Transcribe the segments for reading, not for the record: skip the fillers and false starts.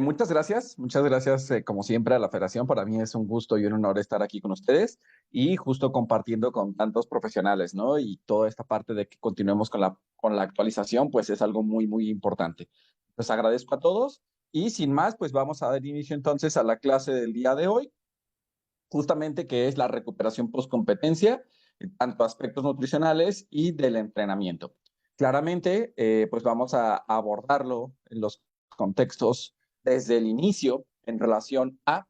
Muchas gracias como siempre a la Federación. Para mí es un gusto y un honor estar aquí con ustedes y justo compartiendo con tantos profesionales, ¿no? Y toda esta parte de que continuemos con la actualización, pues es algo muy, muy importante. Les agradezco a todos y sin más, pues vamos a dar inicio entonces a la clase del día de hoy, justamente que es la recuperación postcompetencia, tanto aspectos nutricionales y del entrenamiento. Claramente, pues vamos a abordarlo en los contextos desde el inicio en relación a,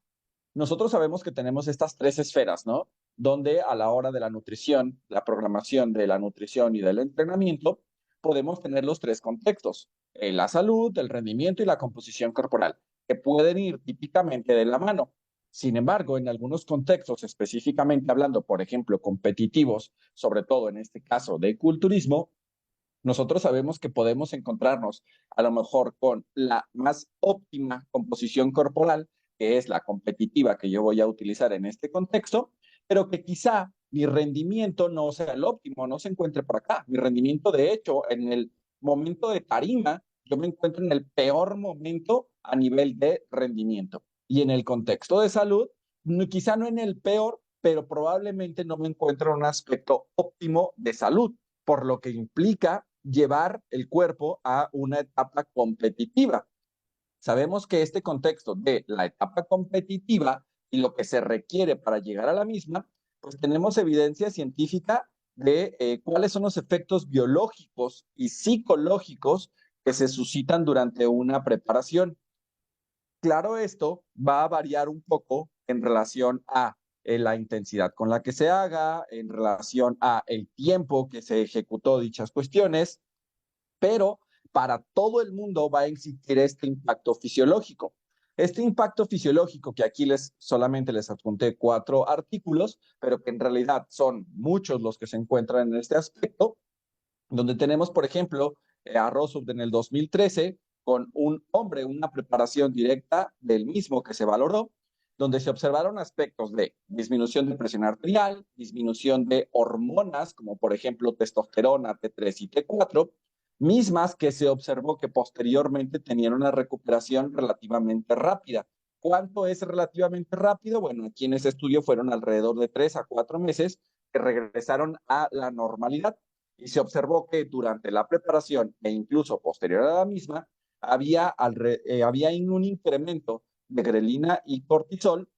nosotros sabemos que tenemos estas tres esferas, ¿no? Donde a la hora de la nutrición, la programación de la nutrición y del entrenamiento, podemos tener los tres contextos, la salud, el rendimiento y la composición corporal, que pueden ir típicamente de la mano. Sin embargo, en algunos contextos, específicamente hablando, por ejemplo, competitivos, sobre todo en este caso de culturismo, nosotros sabemos que podemos encontrarnos a lo mejor con la más óptima composición corporal, que es la competitiva que yo voy a utilizar en este contexto, pero que quizá mi rendimiento no sea el óptimo, no se encuentre por acá. Mi rendimiento, de hecho, en el momento de tarima, yo me encuentro en el peor momento a nivel de rendimiento. Y en el contexto de salud, quizá no en el peor, pero probablemente no me encuentro en un aspecto óptimo de salud, por lo que implica llevar el cuerpo a una etapa competitiva. Sabemos que este contexto de la etapa competitiva y lo que se requiere para llegar a la misma, pues tenemos evidencia científica de cuáles son los efectos biológicos y psicológicos que se suscitan durante una preparación. Claro, esto va a variar un poco en relación a la intensidad con la que se haga, en relación a el tiempo que se ejecutó dichas cuestiones, pero para todo el mundo va a existir este impacto fisiológico. Este impacto fisiológico, que aquí solamente les adjunté 4 artículos, pero que en realidad son muchos los que se encuentran en este aspecto, donde tenemos, por ejemplo, a Rossum en el 2013, con un hombre, una preparación directa del mismo que se valoró, donde se observaron aspectos de disminución de presión arterial, disminución de hormonas, como por ejemplo testosterona, T3 y T4, mismas que se observó que posteriormente tenían una recuperación relativamente rápida. ¿Cuánto es relativamente rápido? Bueno, aquí en ese estudio fueron alrededor de 3 a 4 meses que regresaron a la normalidad y se observó que durante la preparación e incluso posterior a la misma había un incremento de grelina y cortisol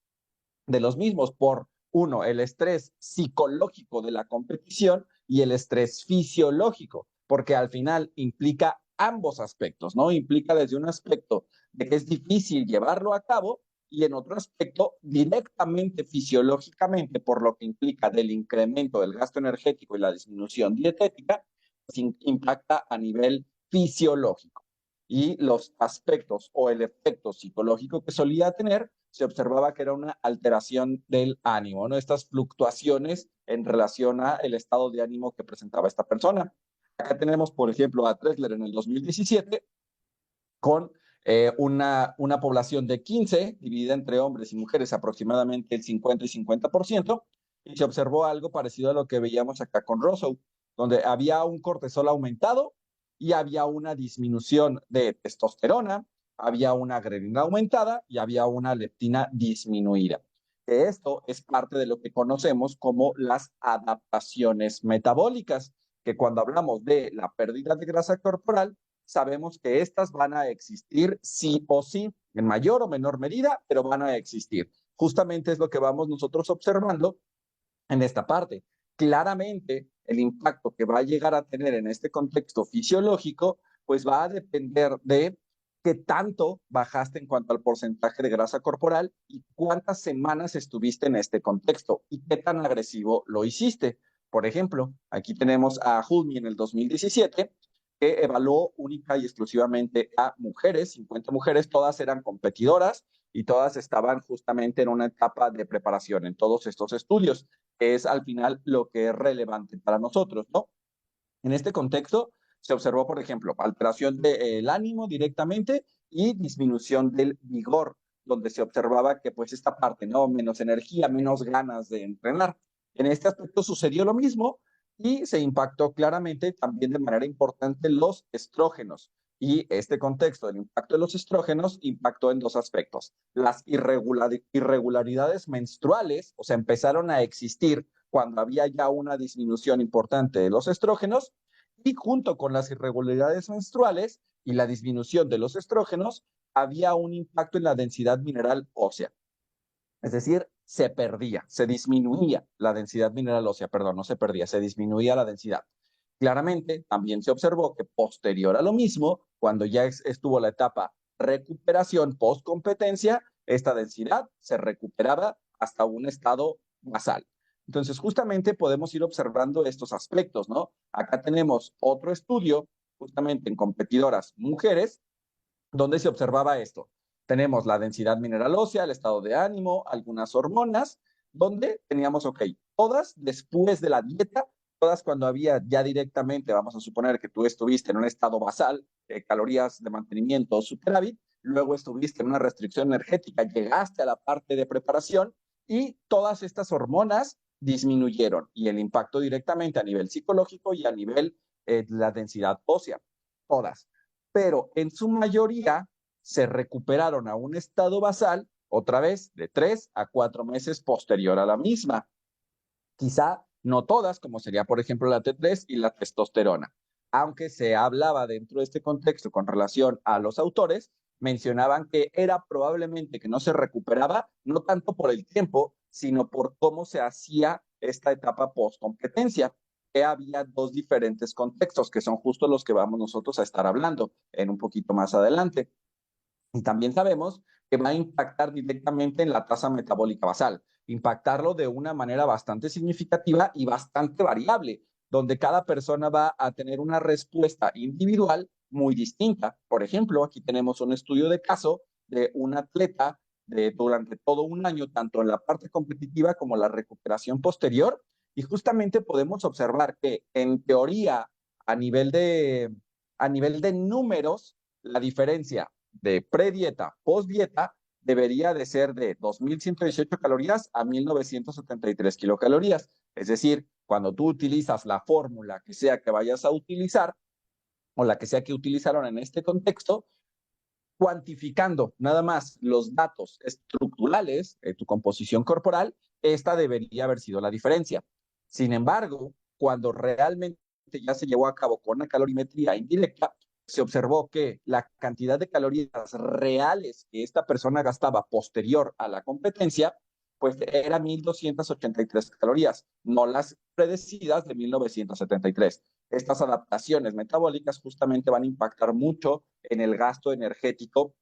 de los mismos por, uno, el estrés psicológico de la competición y el estrés fisiológico, porque al final implica ambos aspectos, ¿no? Implica desde un aspecto de que es difícil llevarlo a cabo y en otro aspecto directamente fisiológicamente, por lo que implica del incremento del gasto energético y la disminución dietética, pues impacta a nivel fisiológico. Y los aspectos o el efecto psicológico que solía tener, se observaba que era una alteración del ánimo, ¿no? Estas fluctuaciones en relación a el estado de ánimo que presentaba esta persona. Acá tenemos, por ejemplo, a Tressler en el 2017 con una población de 15, dividida entre hombres y mujeres, aproximadamente el 50 y 50%, y se observó algo parecido a lo que veíamos acá con Rousseau, donde había un cortisol aumentado y había una disminución de testosterona, había una grelina aumentada y había una leptina disminuida. Esto es parte de lo que conocemos como las adaptaciones metabólicas, que cuando hablamos de la pérdida de grasa corporal, sabemos que estas van a existir sí o sí, en mayor o menor medida, pero van a existir. Justamente es lo que vamos nosotros observando en esta parte. Claramente, el impacto que va a llegar a tener en este contexto fisiológico, pues va a depender de qué tanto bajaste en cuanto al porcentaje de grasa corporal y cuántas semanas estuviste en este contexto y qué tan agresivo lo hiciste. Por ejemplo, aquí tenemos a Hulme en el 2017, que evaluó única y exclusivamente a mujeres, 50 mujeres, todas eran competidoras y todas estaban justamente en una etapa de preparación en todos estos estudios, que es al final lo que es relevante para nosotros, ¿no? En este contexto se observó, por ejemplo, alteración del ánimo directamente y disminución del vigor, donde se observaba que pues esta parte, ¿no? Menos energía, menos ganas de entrenar. En este aspecto sucedió lo mismo y se impactó claramente también de manera importante los estrógenos. Y este contexto del impacto de los estrógenos impactó en dos aspectos. Las irregularidades menstruales, o sea, empezaron a existir cuando había ya una disminución importante de los estrógenos, y junto con las irregularidades menstruales y la disminución de los estrógenos, había un impacto en la densidad mineral ósea. Es decir, se perdía, se disminuía la densidad mineral ósea, perdón, no se perdía, se disminuía la densidad. Claramente, también se observó que posterior a lo mismo, cuando ya estuvo la etapa recuperación post-competencia, esta densidad se recuperaba hasta un estado basal. Entonces, justamente podemos ir observando estos aspectos, ¿no? Acá tenemos otro estudio, justamente en competidoras mujeres, donde se observaba esto. Tenemos la densidad mineral ósea, el estado de ánimo, algunas hormonas, donde teníamos, ok, todas después de la dieta, todas cuando había ya directamente, vamos a suponer que tú estuviste en un estado basal, calorías de mantenimiento o superávit, luego estuviste en una restricción energética, llegaste a la parte de preparación y todas estas hormonas disminuyeron y el impacto directamente a nivel psicológico y a nivel de la densidad ósea, todas, pero en su mayoría se recuperaron a un estado basal, otra vez, de 3 a 4 meses posterior a la misma. Quizá no todas, como sería, por ejemplo, la T3 y la testosterona. Aunque se hablaba dentro de este contexto con relación a los autores, mencionaban que era probablemente que no se recuperaba, no tanto por el tiempo, sino por cómo se hacía esta etapa post-competencia, que había dos diferentes contextos, que son justo los que vamos nosotros a estar hablando en un poquito más adelante. Y también sabemos que va a impactar directamente en la tasa metabólica basal, impactarlo de una manera bastante significativa y bastante variable, donde cada persona va a tener una respuesta individual muy distinta. Por ejemplo, aquí tenemos un estudio de caso de un atleta durante todo un año, tanto en la parte competitiva como la recuperación posterior, y justamente podemos observar que en teoría, a nivel de, a nivel de números, la diferencia de predieta, postdieta, debería de ser de 2.118 calorías a 1.973 kilocalorías. Es decir, cuando tú utilizas la fórmula que sea que vayas a utilizar, o la que sea que utilizaron en este contexto, cuantificando nada más los datos estructurales de tu composición corporal, esta debería haber sido la diferencia. Sin embargo, cuando realmente ya se llevó a cabo con una calorimetría indirecta, se observó que la cantidad de calorías reales que esta persona gastaba posterior a la competencia, pues era 1.283 calorías, no las predecidas de 1.973. Estas adaptaciones metabólicas justamente van a impactar mucho en el gasto energético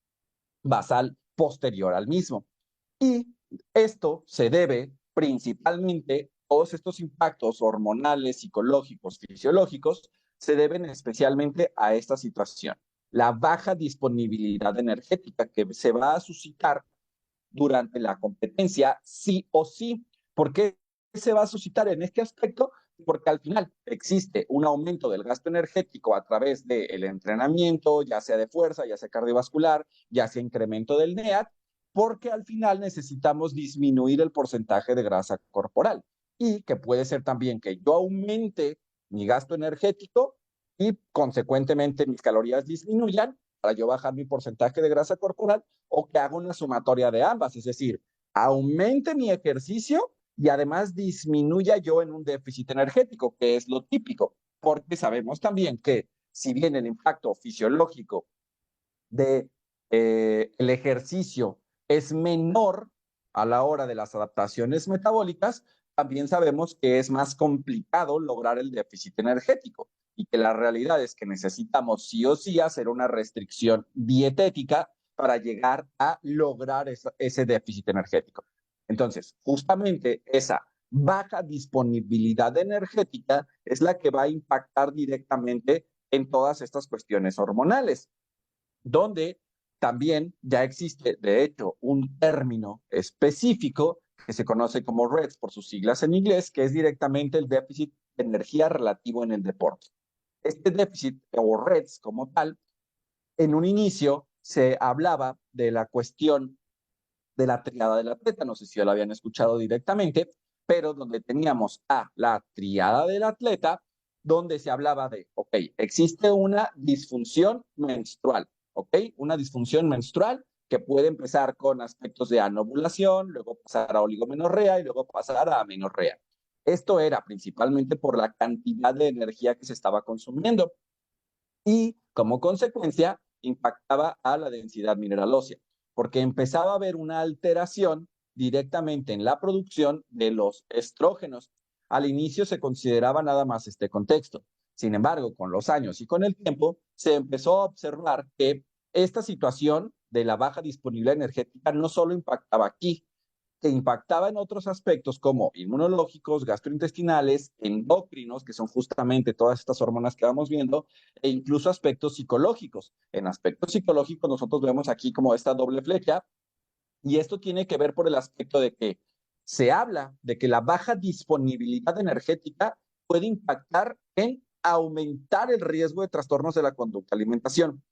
basal posterior al mismo. Y esto se debe principalmente, todos estos impactos hormonales, psicológicos, fisiológicos, se deben especialmente a esta situación, la baja disponibilidad energética que se va a suscitar durante la competencia, sí o sí. ¿Por qué se va a suscitar en este aspecto? Porque al final existe un aumento del gasto energético a través del entrenamiento, ya sea de fuerza, ya sea cardiovascular, ya sea incremento del NEAT, porque al final necesitamos disminuir el porcentaje de grasa corporal y que puede ser también que yo aumente mi gasto energético y consecuentemente mis calorías disminuyan para yo bajar mi porcentaje de grasa corporal, o que haga una sumatoria de ambas, es decir, aumente mi ejercicio y además disminuya yo en un déficit energético, que es lo típico, porque sabemos también que si bien el impacto fisiológico de el ejercicio es menor a la hora de las adaptaciones metabólicas, también sabemos que es más complicado lograr el déficit energético y que la realidad es que necesitamos sí o sí hacer una restricción dietética para llegar a lograr ese déficit energético. Entonces, justamente esa baja disponibilidad energética es la que va a impactar directamente en todas estas cuestiones hormonales, donde también ya existe, de hecho, un término específico que se conoce como REDS por sus siglas en inglés, que es directamente el déficit de energía relativo en el deporte. Este déficit o REDS como tal, en un inicio se hablaba de la cuestión de la triada del atleta, no sé si ya lo habían escuchado directamente, pero donde teníamos a la triada del atleta, donde se hablaba de, ok, existe una disfunción menstrual, ok, una disfunción menstrual que puede empezar con aspectos de anovulación, luego pasar a oligomenorrea y luego pasar a amenorrea. Esto era principalmente por la cantidad de energía que se estaba consumiendo y como consecuencia impactaba a la densidad mineral ósea, porque empezaba a haber una alteración directamente en la producción de los estrógenos. Al inicio se consideraba nada más este contexto. Sin embargo, con los años y con el tiempo, se empezó a observar que esta situación de la baja disponibilidad energética no solo impactaba aquí, que impactaba en otros aspectos como inmunológicos, gastrointestinales, endocrinos, que son justamente todas estas hormonas que vamos viendo, e incluso aspectos psicológicos. En aspectos psicológicos nosotros vemos aquí como esta doble flecha, y esto tiene que ver por el aspecto de que se habla de que la baja disponibilidad energética puede impactar en aumentar el riesgo de trastornos de la conducta alimentación,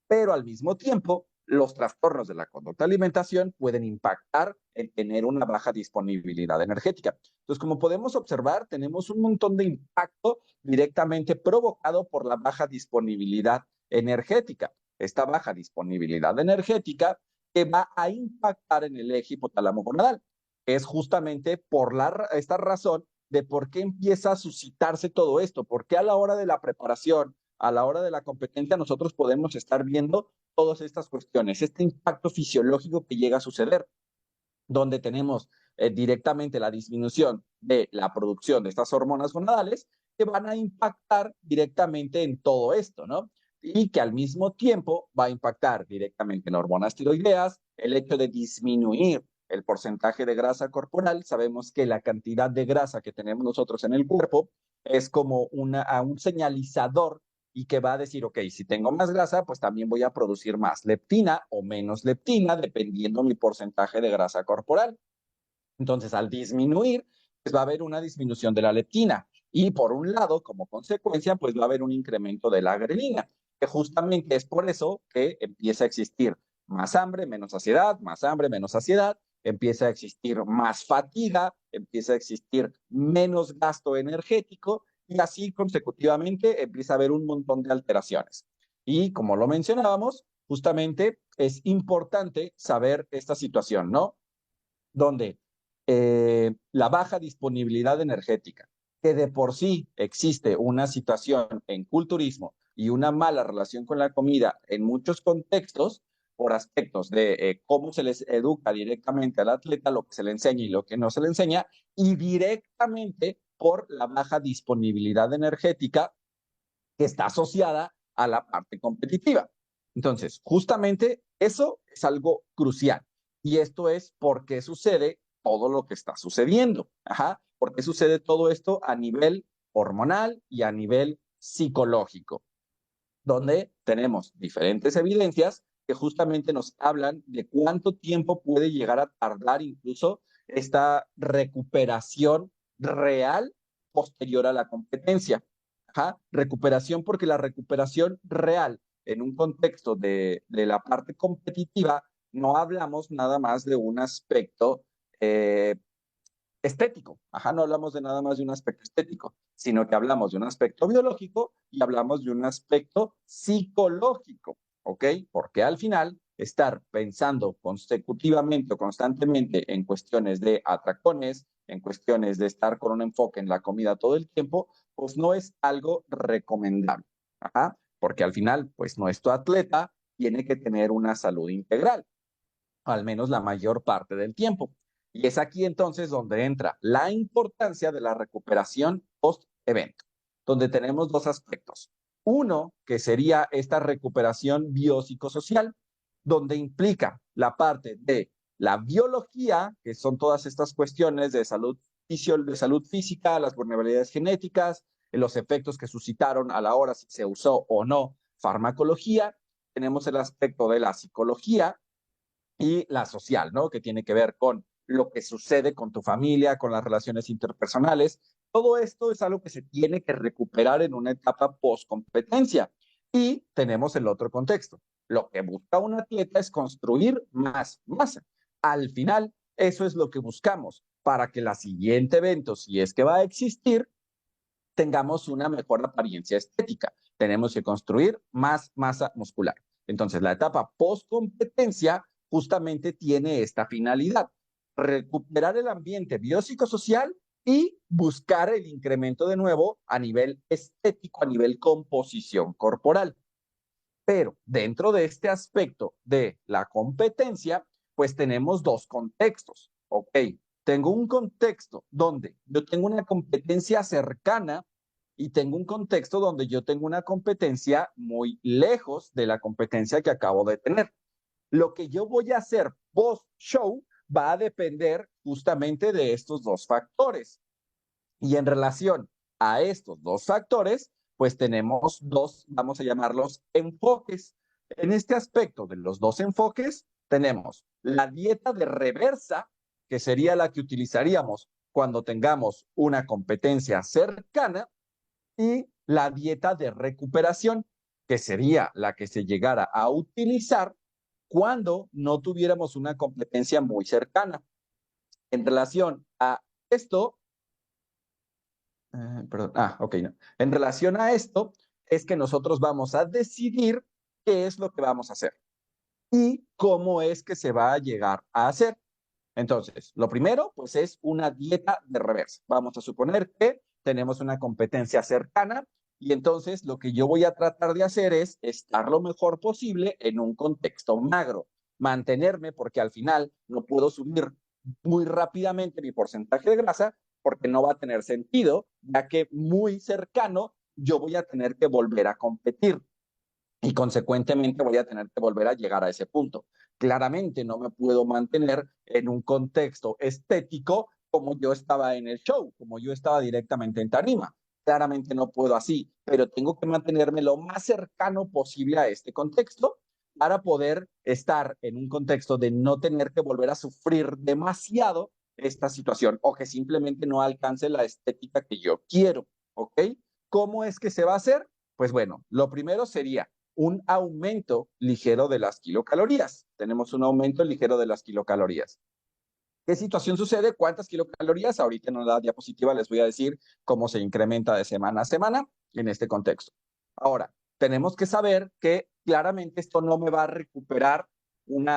pero al mismo tiempo los trastornos de la conducta de alimentación pueden impactar en tener una baja disponibilidad energética. Entonces, como podemos observar, tenemos un montón de impacto directamente provocado por la baja disponibilidad energética. Esta baja disponibilidad energética que va a impactar en el eje hipotálamo gonadal. Es justamente por esta razón de por qué empieza a suscitarse todo esto, porque a la hora de la preparación, a la hora de la competencia, nosotros podemos estar viendo todas estas cuestiones, este impacto fisiológico que llega a suceder, donde tenemos directamente la disminución de la producción de estas hormonas gonadales que van a impactar directamente en todo esto, ¿no? Y que al mismo tiempo va a impactar directamente en hormonas tiroideas, el hecho de disminuir el porcentaje de grasa corporal. Sabemos que la cantidad de grasa que tenemos nosotros en el cuerpo es como un señalizador y que va a decir, ok, si tengo más grasa, pues también voy a producir más leptina o menos leptina, dependiendo mi porcentaje de grasa corporal. Entonces, al disminuir, pues va a haber una disminución de la leptina. Y por un lado, como consecuencia, pues va a haber un incremento de la grelina, que justamente es por eso que empieza a existir más hambre, menos saciedad, más hambre, menos saciedad, empieza a existir más fatiga, empieza a existir menos gasto energético y así consecutivamente empieza a haber un montón de alteraciones. Y como lo mencionábamos, justamente es importante saber esta situación, ¿no? Donde la baja disponibilidad energética, que de por sí existe una situación en culturismo y una mala relación con la comida en muchos contextos, por aspectos de cómo se les educa directamente al atleta, lo que se le enseña y lo que no se le enseña, y directamente por la baja disponibilidad energética que está asociada a la parte competitiva. Entonces, justamente eso es algo crucial. Y esto es por qué sucede todo lo que está sucediendo. Ajá. ¿Por qué sucede todo esto a nivel hormonal y a nivel psicológico? Donde tenemos diferentes evidencias que justamente nos hablan de cuánto tiempo puede llegar a tardar incluso esta recuperación real posterior a la competencia. Ajá, recuperación porque la recuperación real en un contexto de la parte competitiva no hablamos nada más de un aspecto estético. Ajá, no hablamos de nada más de un aspecto estético, sino que hablamos de un aspecto biológico y hablamos de un aspecto psicológico, ¿ok? Porque al final, estar pensando consecutivamente o constantemente en cuestiones de atracones, en cuestiones de estar con un enfoque en la comida todo el tiempo, pues no es algo recomendable. Ajá, porque al final, pues nuestro atleta tiene que tener una salud integral, al menos la mayor parte del tiempo. Y es aquí entonces donde entra la importancia de la recuperación post-evento, donde tenemos dos aspectos. Uno, que sería esta recuperación biopsicosocial, donde implica la parte de la biología, que son todas estas cuestiones de salud física, las vulnerabilidades genéticas, los efectos que suscitaron a la hora si se usó o no farmacología. Tenemos el aspecto de la psicología, y la social, ¿no? Que tiene que ver con lo que sucede con tu familia, con las relaciones interpersonales. Todo esto es algo que se tiene que recuperar en una etapa post-competencia. Y tenemos el otro contexto. Lo que busca un atleta es construir más masa. Al final, eso es lo que buscamos para que el siguiente evento, si es que va a existir, tengamos una mejor apariencia estética. Tenemos que construir más masa muscular. Entonces, la etapa post-competencia justamente tiene esta finalidad: recuperar el ambiente biopsicosocial y buscar el incremento de nuevo a nivel estético, a nivel composición corporal. Pero dentro de este aspecto de la competencia, pues tenemos dos contextos. Ok, tengo un contexto donde yo tengo una competencia cercana y tengo un contexto donde yo tengo una competencia muy lejos de la competencia que acabo de tener. Lo que yo voy a hacer post-show va a depender justamente de estos dos factores. Y en relación a estos dos factores, pues tenemos dos, vamos a llamarlos enfoques. En este aspecto de los dos enfoques, tenemos la dieta de reversa, que sería la que utilizaríamos cuando tengamos una competencia cercana, y la dieta de recuperación, que sería la que se llegara a utilizar cuando no tuviéramos una competencia muy cercana. En relación a esto, perdón, ok, no. En relación a esto, es que nosotros vamos a decidir qué es lo que vamos a hacer y cómo es que se va a llegar a hacer. Entonces, lo primero, pues es una dieta de reversa. Vamos a suponer que tenemos una competencia cercana y entonces lo que yo voy a tratar de hacer es estar lo mejor posible en un contexto magro, mantenerme, porque al final no puedo subir muy rápidamente mi porcentaje de grasa porque no va a tener sentido, ya que muy cercano yo voy a tener que volver a competir y consecuentemente voy a tener que volver a llegar a ese punto. Claramente no me puedo mantener en un contexto estético como yo estaba en el show, como yo estaba directamente en tarima. Claramente no puedo así, pero tengo que mantenerme lo más cercano posible a este contexto para poder estar en un contexto de no tener que volver a sufrir demasiado esta situación o que simplemente no alcance la estética que yo quiero, ¿ok? ¿Cómo es que se va a hacer? Pues bueno, lo primero sería un aumento ligero de las kilocalorías. Tenemos un aumento ligero de las kilocalorías. ¿Qué situación sucede? ¿Cuántas kilocalorías? Ahorita en la diapositiva les voy a decir cómo se incrementa de semana a semana en este contexto. Ahora, tenemos que saber que claramente esto no me va a recuperar un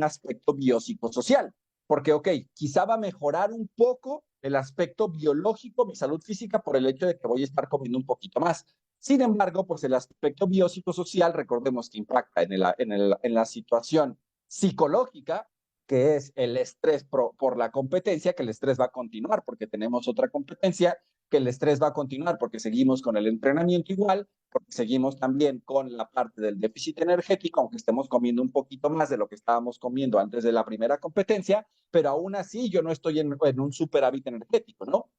aspecto biopsicosocial, porque, ok, quizá va a mejorar un poco el aspecto biológico, mi salud física, por el hecho de que voy a estar comiendo un poquito más. Sin embargo, pues el aspecto biopsicosocial, recordemos que impacta en la situación psicológica, que es el estrés por la competencia, que el estrés va a continuar porque tenemos otra competencia, que el estrés va a continuar porque seguimos con el entrenamiento igual, porque seguimos también con la parte del déficit energético, aunque estemos comiendo un poquito más de lo que estábamos comiendo antes de la primera competencia, pero aún así yo no estoy en un superávit energético, ¿no?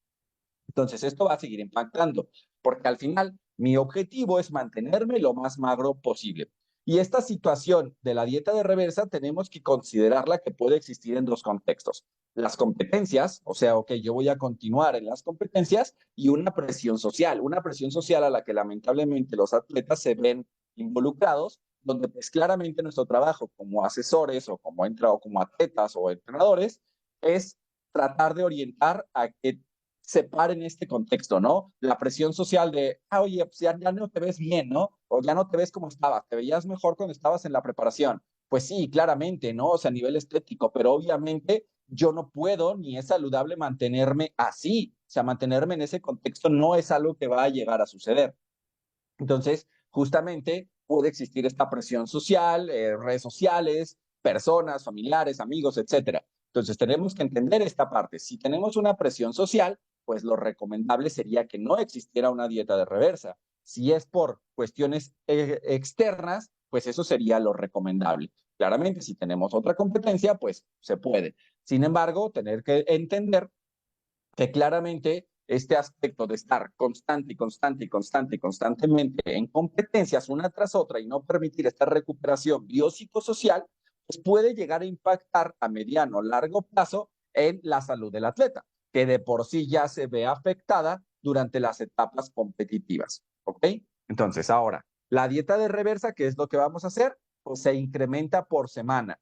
Entonces, esto va a seguir impactando, porque al final mi objetivo es mantenerme lo más magro posible. Y esta situación de la dieta de reversa tenemos que considerarla que puede existir en dos contextos. Las competencias, o sea, ok, yo voy a continuar en las competencias, y una presión social a la que lamentablemente los atletas se ven involucrados, donde pues claramente nuestro trabajo como asesores o como atletas o entrenadores es tratar de orientar a que separen este contexto, ¿no? La presión social de, oye, pues ya no te ves bien, ¿no? O ya no te ves como estabas, te veías mejor cuando estabas en la preparación. Pues sí, claramente, ¿no? O sea, a nivel estético, pero obviamente yo no puedo ni es saludable mantenerme así. O sea, mantenerme en ese contexto no es algo que va a llegar a suceder. Entonces, justamente puede existir esta presión social, redes sociales, personas, familiares, amigos, etcétera. Entonces, tenemos que entender esta parte. Si tenemos una presión social, pues lo recomendable sería que no existiera una dieta de reversa. Si es por cuestiones externas, pues eso sería lo recomendable. Claramente, si tenemos otra competencia, pues se puede. Sin embargo, tener que entender que claramente este aspecto de estar constante y constante y constante y constantemente en competencias una tras otra y no permitir esta recuperación biopsicosocial, pues puede llegar a impactar a mediano o largo plazo en la salud del atleta, que de por sí ya se ve afectada durante las etapas competitivas. ¿Ok? Entonces, ahora, la dieta de reversa, ¿qué es lo que vamos a hacer? Pues se incrementa por semana.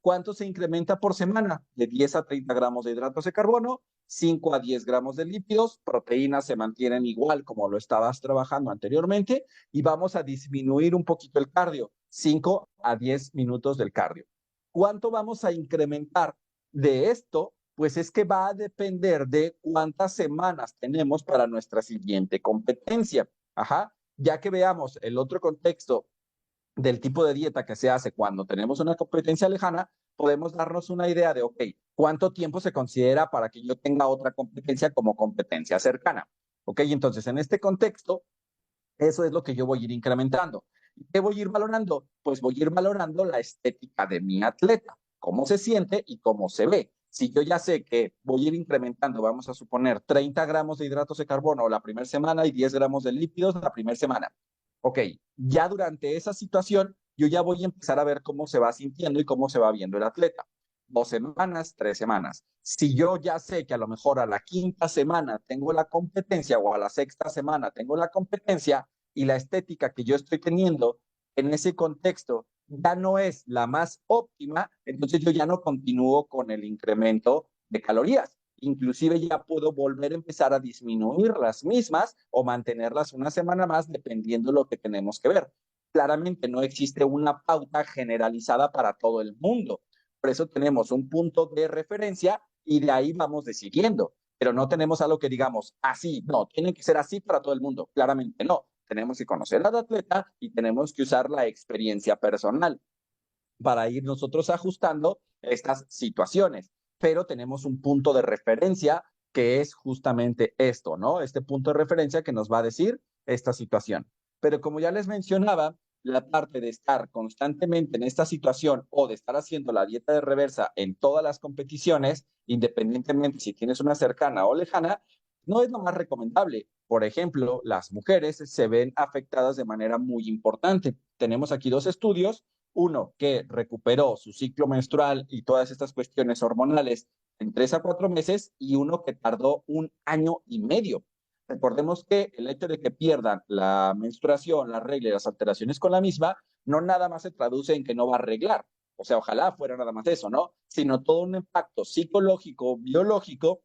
¿Cuánto se incrementa por semana? De 10 a 30 gramos de hidratos de carbono, 5 a 10 gramos de lípidos, proteínas se mantienen igual como lo estabas trabajando anteriormente y vamos a disminuir un poquito el cardio, 5 a 10 minutos del cardio. ¿Cuánto vamos a incrementar de esto? Pues es que va a depender de cuántas semanas tenemos para nuestra siguiente competencia. Ajá, ya que veamos el otro contexto del tipo de dieta que se hace cuando tenemos una competencia lejana, podemos darnos una idea de, ok, ¿cuánto tiempo se considera para que yo tenga otra competencia como competencia cercana? Ok, entonces en este contexto, eso es lo que yo voy a ir incrementando. ¿Qué voy a ir valorando? Pues voy a ir valorando la estética de mi atleta, cómo se siente y cómo se ve. Si yo ya sé que voy a ir incrementando, vamos a suponer 30 gramos de hidratos de carbono la primera semana y 10 gramos de lípidos la primera semana. Ok, ya durante esa situación, yo ya voy a empezar a ver cómo se va sintiendo y cómo se va viendo el atleta. 2 semanas, 3 semanas. Si yo ya sé que a lo mejor a la quinta semana tengo la competencia o a la sexta semana tengo la competencia y la estética que yo estoy teniendo en ese contexto ya no es la más óptima, entonces yo ya no continúo con el incremento de calorías. Inclusive ya puedo volver a empezar a disminuir las mismas o mantenerlas una semana más dependiendo de lo que tenemos que ver. Claramente no existe una pauta generalizada para todo el mundo. Por eso tenemos un punto de referencia y de ahí vamos decidiendo. Pero no tenemos algo que digamos así, no, tiene que ser así para todo el mundo. Claramente no. Tenemos que conocer al atleta y tenemos que usar la experiencia personal para ir nosotros ajustando estas situaciones. Pero tenemos un punto de referencia que es justamente esto, ¿no? Este punto de referencia que nos va a decir esta situación. Pero como ya les mencionaba, la parte de estar constantemente en esta situación o de estar haciendo la dieta de reversa en todas las competiciones, independientemente si tienes una cercana o lejana, no es lo más recomendable. Por ejemplo, las mujeres se ven afectadas de manera muy importante. Tenemos aquí 2 estudios, uno que recuperó su ciclo menstrual y todas estas cuestiones hormonales en 3 a 4 meses y uno que tardó 1 año y medio. Recordemos que el hecho de que pierdan la menstruación, la regla y las alteraciones con la misma, no nada más se traduce en que no va a arreglar. O sea, ojalá fuera nada más eso, ¿no? Sino todo un impacto psicológico, biológico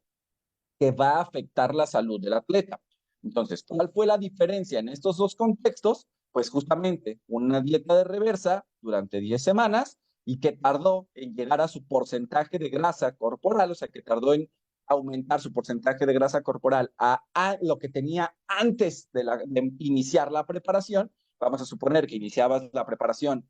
que va a afectar la salud del atleta. Entonces, ¿cuál fue la diferencia en estos dos contextos? Pues justamente una dieta de reversa durante 10 semanas y que tardó en llegar a su porcentaje de grasa corporal, o sea, que tardó en aumentar su porcentaje de grasa corporal a lo que tenía antes de iniciar la preparación. Vamos a suponer que iniciabas la preparación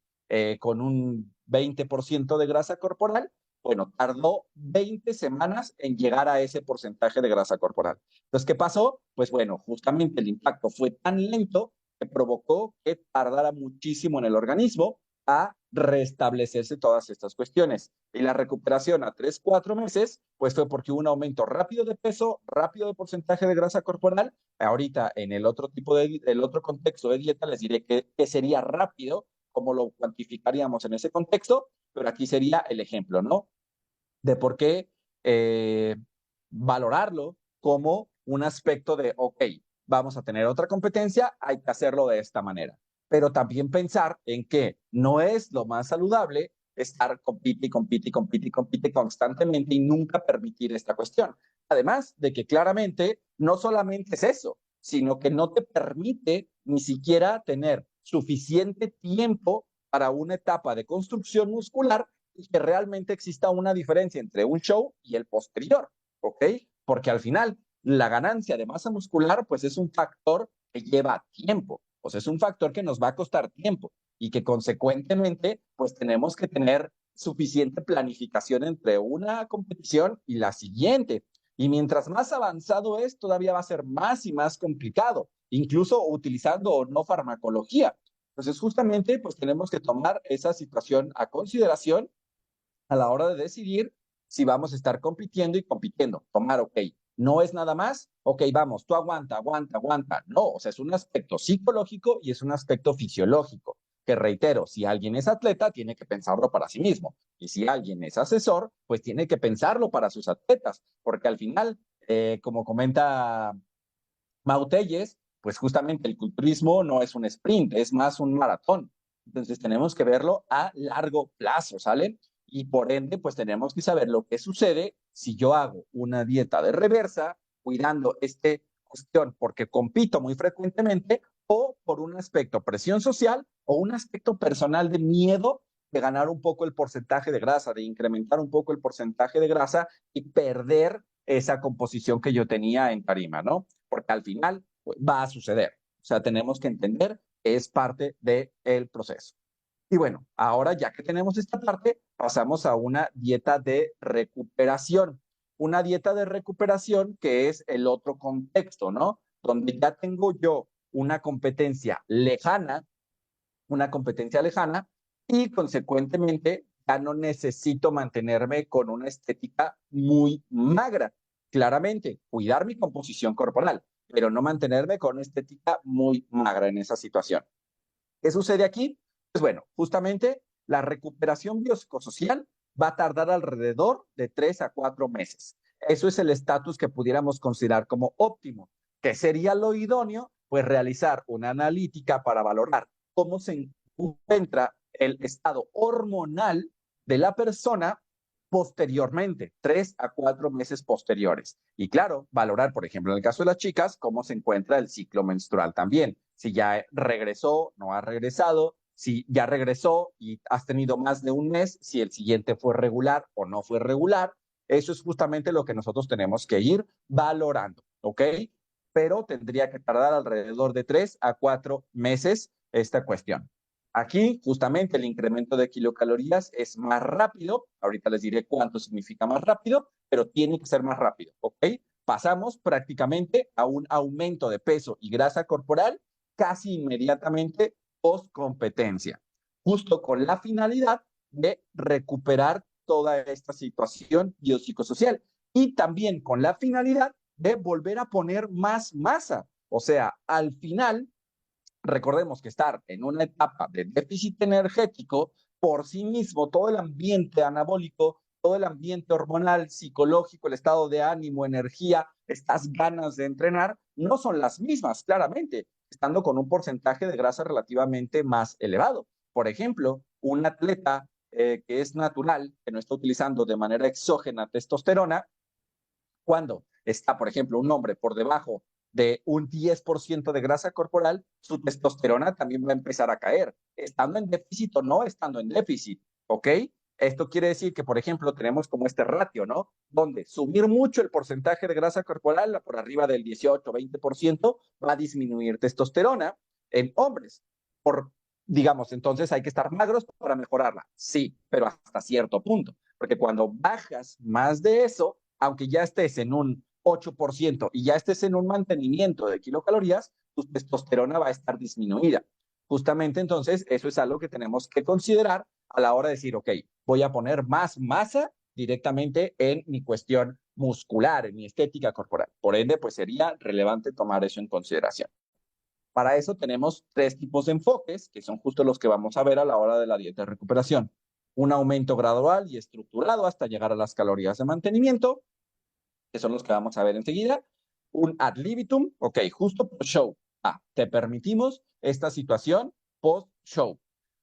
con un 20% de grasa corporal, bueno, tardó 20 semanas en llegar a ese porcentaje de grasa corporal. Entonces, ¿qué pasó? Pues bueno, justamente el impacto fue tan lento que provocó que tardara muchísimo en el organismo a restablecerse todas estas cuestiones. Y la recuperación a 3, 4 meses, pues fue porque hubo un aumento rápido de peso, rápido de porcentaje de grasa corporal. Ahorita, en el otro contexto de dieta, les diré que sería rápido, cómo lo cuantificaríamos en ese contexto, pero aquí sería el ejemplo, ¿no? De por qué eh, valorarlo como un aspecto de, ok, vamos a tener otra competencia, hay que hacerlo de esta manera. Pero también pensar en que no es lo más saludable estar compite y compite y compite y compite constantemente y nunca permitir esta cuestión. Además de que claramente no solamente es eso, sino que no te permite ni siquiera tener suficiente tiempo para una etapa de construcción muscular y que realmente exista una diferencia entre un show y el posterior, ¿ok? Porque al final la ganancia de masa muscular pues es un factor que lleva tiempo, o sea, es un factor que nos va a costar tiempo y que consecuentemente pues tenemos que tener suficiente planificación entre una competición y la siguiente. Y mientras más avanzado es, todavía va a ser más y más complicado, incluso utilizando o no farmacología. Entonces, justamente, pues tenemos que tomar esa situación a consideración a la hora de decidir si vamos a estar compitiendo y compitiendo. Tomar, ok, no es nada más, ok, vamos, tú aguanta, aguanta, aguanta. No, o sea, es un aspecto psicológico y es un aspecto fisiológico. Que reitero, si alguien es atleta, tiene que pensarlo para sí mismo. Y si alguien es asesor, pues tiene que pensarlo para sus atletas. Porque al final, como comenta Mautelles, pues justamente el culturismo no es un sprint, es más un maratón. Entonces tenemos que verlo a largo plazo, ¿sale? y por ende, pues tenemos que saber lo que sucede si yo hago una dieta de reversa, cuidando esta cuestión porque compito muy frecuentemente, o por un aspecto presión social o un aspecto personal de miedo de ganar un poco el porcentaje de grasa, de incrementar un poco el porcentaje de grasa y perder esa composición que yo tenía en tarima, ¿no? Porque al final pues, va a suceder. O sea, tenemos que entender que es parte del proceso. Y bueno, ahora ya que tenemos esta parte, pasamos a una dieta de recuperación. Una dieta de recuperación que es el otro contexto, ¿no? Donde ya tengo yo una competencia lejana y consecuentemente ya no necesito mantenerme con una estética muy magra. Claramente, cuidar mi composición corporal, pero no mantenerme con una estética muy magra en esa situación. ¿Qué sucede aquí? Pues bueno, justamente la recuperación biopsicosocial va a tardar alrededor de 3 a 4 meses. Eso es el estatus que pudiéramos considerar como óptimo. ¿Qué sería lo idóneo? Pues realizar una analítica para valorar cómo se encuentra el estado hormonal de la persona posteriormente, 3 a 4 meses posteriores. Y claro, valorar, por ejemplo, en el caso de las chicas, cómo se encuentra el ciclo menstrual también. Si ya regresó, no ha regresado, si ya regresó y has tenido más de un mes, si el siguiente fue regular o no fue regular. Eso es justamente lo que nosotros tenemos que ir valorando, ¿ok? Pero tendría que tardar alrededor de 3 a 4 meses esta cuestión. Aquí, justamente, el incremento de kilocalorías es más rápido. Ahorita les diré cuánto significa más rápido, pero tiene que ser más rápido, ¿ok? Pasamos prácticamente a un aumento de peso y grasa corporal casi inmediatamente post competencia, justo con la finalidad de recuperar toda esta situación biopsicosocial y también con la finalidad de volver a poner más masa. O sea, al final recordemos que estar en una etapa de déficit energético por sí mismo, todo el ambiente anabólico, todo el ambiente hormonal, psicológico, el estado de ánimo, energía, estas ganas de entrenar, no son las mismas, claramente, estando con un porcentaje de grasa relativamente más elevado. Por ejemplo, un atleta que es natural, que no está utilizando de manera exógena testosterona, cuando está, por ejemplo, un hombre por debajo de un 10% de grasa corporal, su testosterona también va a empezar a caer, estando en déficit o no estando en déficit, ¿ok? Esto quiere decir que, por ejemplo, tenemos como este ratio, ¿no? Donde subir mucho el porcentaje de grasa corporal, por arriba del 18-20%, va a disminuir testosterona en hombres. Digamos, entonces hay que estar magros para mejorarla. Sí, pero hasta cierto punto. Porque cuando bajas más de eso, aunque ya estés en un 8% y ya estés en un mantenimiento de kilocalorías, tu testosterona va a estar disminuida. Justamente entonces, eso es algo que tenemos que considerar a la hora de decir, ok, voy a poner más masa directamente en mi cuestión muscular, en mi estética corporal. Por ende, pues sería relevante tomar eso en consideración. Para eso tenemos 3 tipos de enfoques, que son justo los que vamos a ver a la hora de la dieta de recuperación. Un aumento gradual y estructurado hasta llegar a las calorías de mantenimiento, que son los que vamos a ver enseguida. Un ad libitum, ok, justo post-show. Te permitimos esta situación post-show.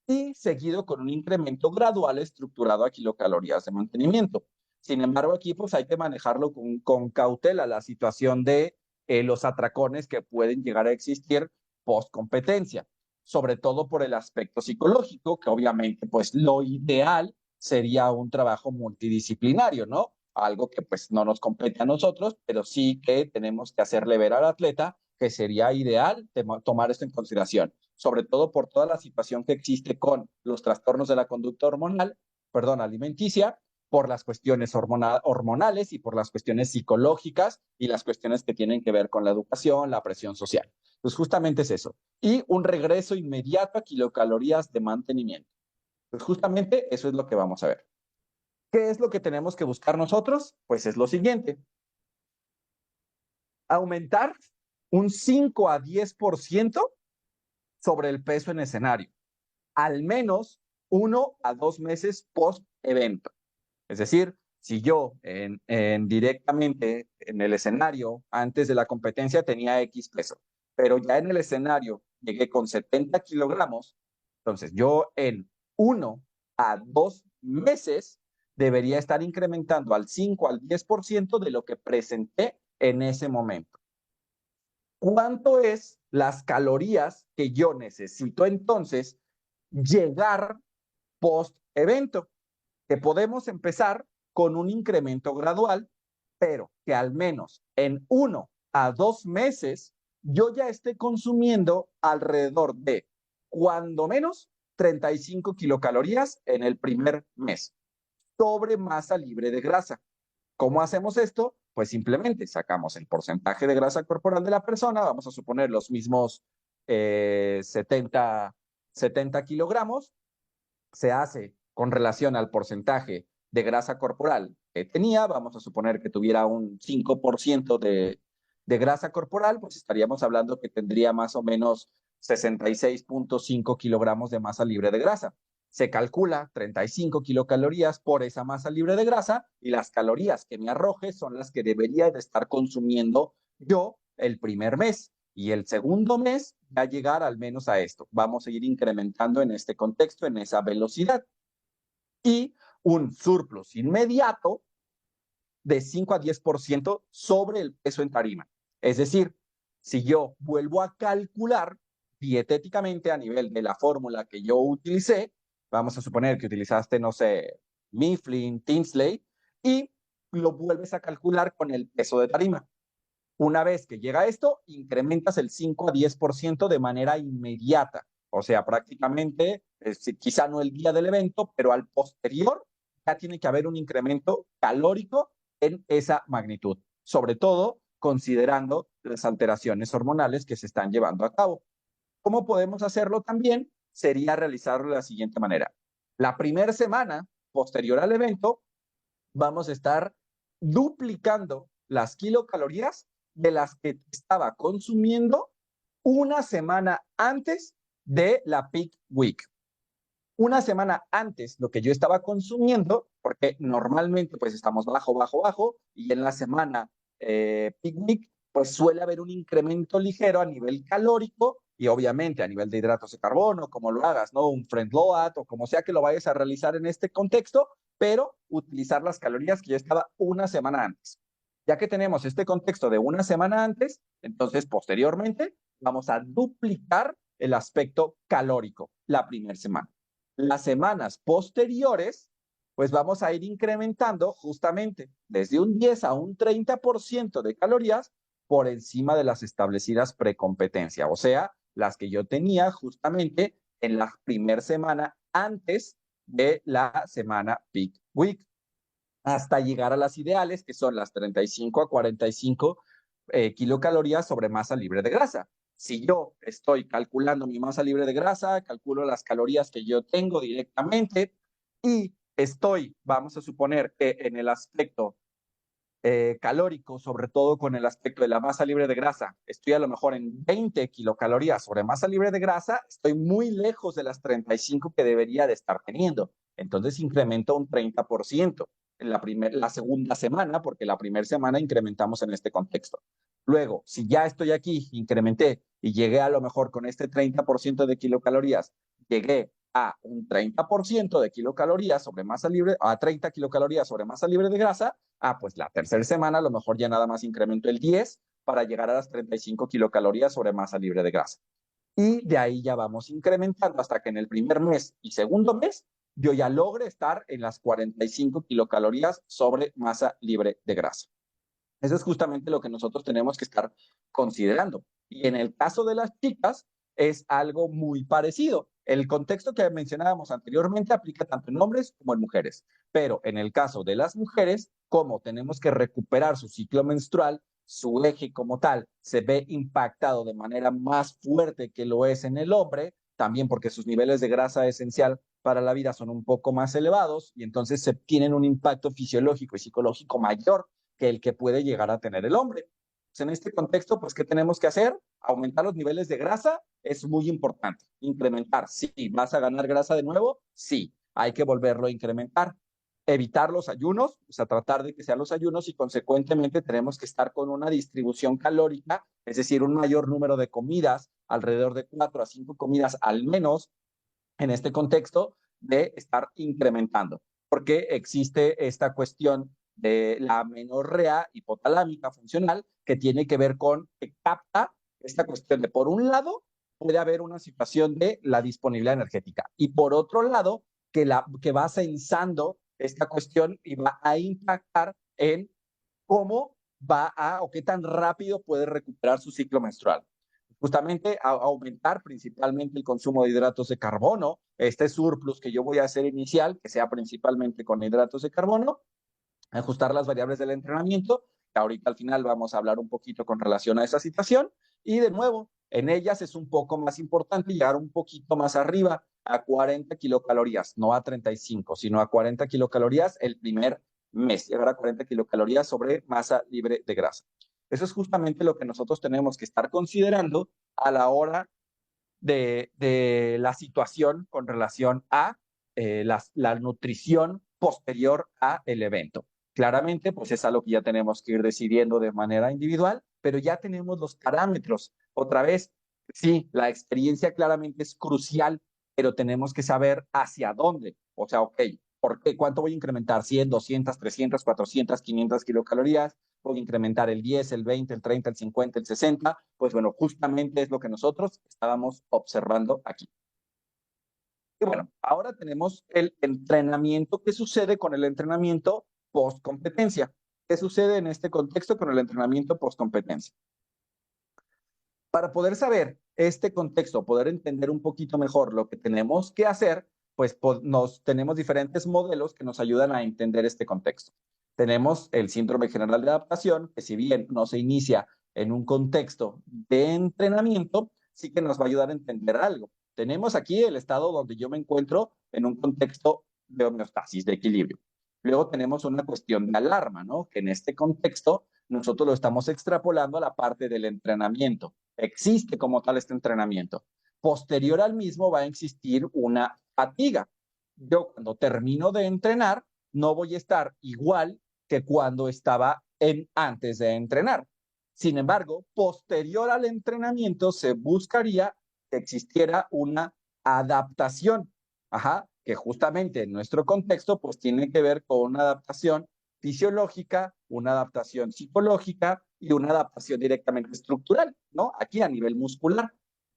Y seguido con un incremento gradual estructurado a kilocalorías de mantenimiento. Sin embargo, aquí pues hay que manejarlo con cautela la situación de los atracones que pueden llegar a existir post competencia, sobre todo por el aspecto psicológico, que obviamente pues lo ideal sería un trabajo multidisciplinario, ¿no? Algo que pues no nos compete a nosotros, pero sí que tenemos que hacerle ver al atleta que sería ideal tomar esto en consideración, sobre todo por toda la situación que existe con los trastornos de la conducta alimenticia, por las cuestiones hormonales y por las cuestiones psicológicas y las cuestiones que tienen que ver con la educación, la presión social. Pues justamente es eso. Y un regreso inmediato a kilocalorías de mantenimiento. Pues justamente eso es lo que vamos a ver. ¿Qué es lo que tenemos que buscar nosotros? Pues es lo siguiente. Aumentar un 5 a 10% sobre el peso en escenario, al menos 1 a 2 meses post evento. Es decir, si yo directamente en el escenario, antes de la competencia tenía X peso, pero ya en el escenario llegué con 70 kilogramos, entonces yo en 1 a 2 meses debería estar incrementando al 5 al 10% de lo que presenté en ese momento. ¿Cuánto es las calorías que yo necesito entonces llegar post evento? Que podemos empezar con un incremento gradual, pero que al menos en 1 a 2 meses yo ya esté consumiendo alrededor de, cuando menos, 35 kilocalorías en el primer mes sobre masa libre de grasa. ¿Cómo hacemos esto? Pues simplemente sacamos el porcentaje de grasa corporal de la persona, vamos a suponer los mismos 70 kilogramos, se hace con relación al porcentaje de grasa corporal que tenía, vamos a suponer que tuviera un 5% de grasa corporal, pues estaríamos hablando que tendría más o menos 66.5 kilogramos de masa libre de grasa. Se calcula 35 kilocalorías por esa masa libre de grasa y las calorías que me arroje son las que debería de estar consumiendo yo el primer mes. Y el segundo mes va a llegar al menos a esto. Vamos a ir incrementando en este contexto, en esa velocidad. Y un surplus inmediato de 5 a 10% sobre el peso en tarima. Es decir, si yo vuelvo a calcular dietéticamente a nivel de la fórmula que yo utilicé, vamos a suponer que utilizaste, no sé, Mifflin, Tinsley, y lo vuelves a calcular con el peso de tarima. Una vez que llega esto, incrementas el 5 a 10% de manera inmediata. O sea, prácticamente, quizá no el día del evento, pero al posterior ya tiene que haber un incremento calórico en esa magnitud, sobre todo considerando las alteraciones hormonales que se están llevando a cabo. ¿Cómo podemos hacerlo también? Sería realizarlo de la siguiente manera. La primera semana posterior al evento, vamos a estar duplicando las kilocalorías de las que estaba consumiendo una semana antes de la peak week. Una semana antes lo que yo estaba consumiendo, porque normalmente pues estamos bajo, bajo, bajo, y en la semana peak week pues suele haber un incremento ligero a nivel calórico y obviamente a nivel de hidratos de carbono, como lo hagas, ¿no? Un friend load o como sea que lo vayas a realizar en este contexto, pero utilizar las calorías que ya estaba una semana antes. Ya que tenemos este contexto de una semana antes, entonces posteriormente vamos a duplicar el aspecto calórico la primera semana. Las semanas posteriores, pues vamos a ir incrementando justamente desde un 10 a un 30% de calorías por encima de las establecidas precompetencia, o sea, las que yo tenía justamente en la primera semana antes de la semana peak week, hasta llegar a las ideales, que son las 35 a 45 kilocalorías sobre masa libre de grasa. Si yo estoy calculando mi masa libre de grasa, calculo las calorías que yo tengo directamente y estoy, vamos a suponer que en el aspecto calórico, sobre todo con el aspecto de la masa libre de grasa, estoy a lo mejor en 20 kilocalorías sobre masa libre de grasa, estoy muy lejos de las 35 que debería de estar teniendo. Entonces incremento un 30% en la segunda semana, porque la primera semana incrementamos en este contexto. Luego, si ya estoy aquí, incrementé y llegué a lo mejor con este 30% de kilocalorías, llegué a un 30% de kilocalorías sobre masa libre, a 30 kilocalorías sobre masa libre de grasa, pues la tercera semana a lo mejor ya nada más incremento el 10 para llegar a las 35 kilocalorías sobre masa libre de grasa. Y de ahí ya vamos incrementando hasta que en el primer mes y segundo mes yo ya logre estar en las 45 kilocalorías sobre masa libre de grasa. Eso es justamente lo que nosotros tenemos que estar considerando. Y en el caso de las chicas, es algo muy parecido. El contexto que mencionábamos anteriormente aplica tanto en hombres como en mujeres. Pero en el caso de las mujeres, como tenemos que recuperar su ciclo menstrual, su eje como tal se ve impactado de manera más fuerte que lo es en el hombre, también porque sus niveles de grasa esencial para la vida son un poco más elevados y entonces se tienen un impacto fisiológico y psicológico mayor que el que puede llegar a tener el hombre. Pues en este contexto, pues, ¿qué tenemos que hacer? Aumentar los niveles de grasa es muy importante. Incrementar, sí. ¿Vas a ganar grasa de nuevo? Sí. Hay que volverlo a incrementar. Evitar los ayunos, o sea, tratar de que sean los ayunos y consecuentemente tenemos que estar con una distribución calórica, es decir, un mayor número de comidas, alrededor de 4 a 5 comidas al menos, en este contexto de estar incrementando. porque existe esta cuestión de la menorrea hipotalámica funcional que tiene que ver con que capta esta cuestión de, por un lado, puede haber una situación de la disponibilidad energética y por otro lado, que va censando esta cuestión y va a impactar en cómo va a o qué tan rápido puede recuperar su ciclo menstrual. Justamente a aumentar principalmente el consumo de hidratos de carbono, este surplus que yo voy a hacer inicial, que sea principalmente con hidratos de carbono, ajustar las variables del entrenamiento, que ahorita al final vamos a hablar un poquito con relación a esa situación, y de nuevo, en ellas es un poco más importante llegar un poquito más arriba, a 40 kilocalorías, no a 35, sino a 40 kilocalorías el primer mes, llegar a 40 kilocalorías sobre masa libre de grasa. Eso es justamente lo que nosotros tenemos que estar considerando a la hora de la situación con relación a la nutrición posterior a el evento. Claramente, pues es algo que ya tenemos que ir decidiendo de manera individual, pero ya tenemos los parámetros. Otra vez, sí, la experiencia claramente es crucial, pero tenemos que saber hacia dónde. O sea, ok, ¿por qué? ¿Cuánto voy a incrementar? 100, 200, 300, 400, 500 kilocalorías. Voy a incrementar el 10, el 20, el 30, el 50, el 60. Pues bueno, justamente es lo que nosotros estábamos observando aquí. Y bueno, ahora tenemos el entrenamiento. ¿Qué sucede con el entrenamiento post competencia? ¿Qué sucede en este contexto con el entrenamiento post competencia? Para poder saber este contexto, poder entender un poquito mejor lo que tenemos que hacer, pues tenemos diferentes modelos que nos ayudan a entender este contexto. Tenemos el síndrome general de adaptación, que si bien no se inicia en un contexto de entrenamiento, sí que nos va a ayudar a entender algo. Tenemos aquí el estado donde yo me encuentro en un contexto de homeostasis, de equilibrio. Luego tenemos una cuestión de alarma, ¿no? Que en este contexto nosotros lo estamos extrapolando a la parte del entrenamiento. Existe como tal este entrenamiento. Posterior al mismo va a existir una fatiga. Yo cuando termino de entrenar no voy a estar igual que cuando estaba antes de entrenar. Sin embargo, posterior al entrenamiento se buscaría que existiera una adaptación, que justamente en nuestro contexto pues tiene que ver con una adaptación fisiológica, una adaptación psicológica y una adaptación directamente estructural, ¿no? Aquí a nivel muscular.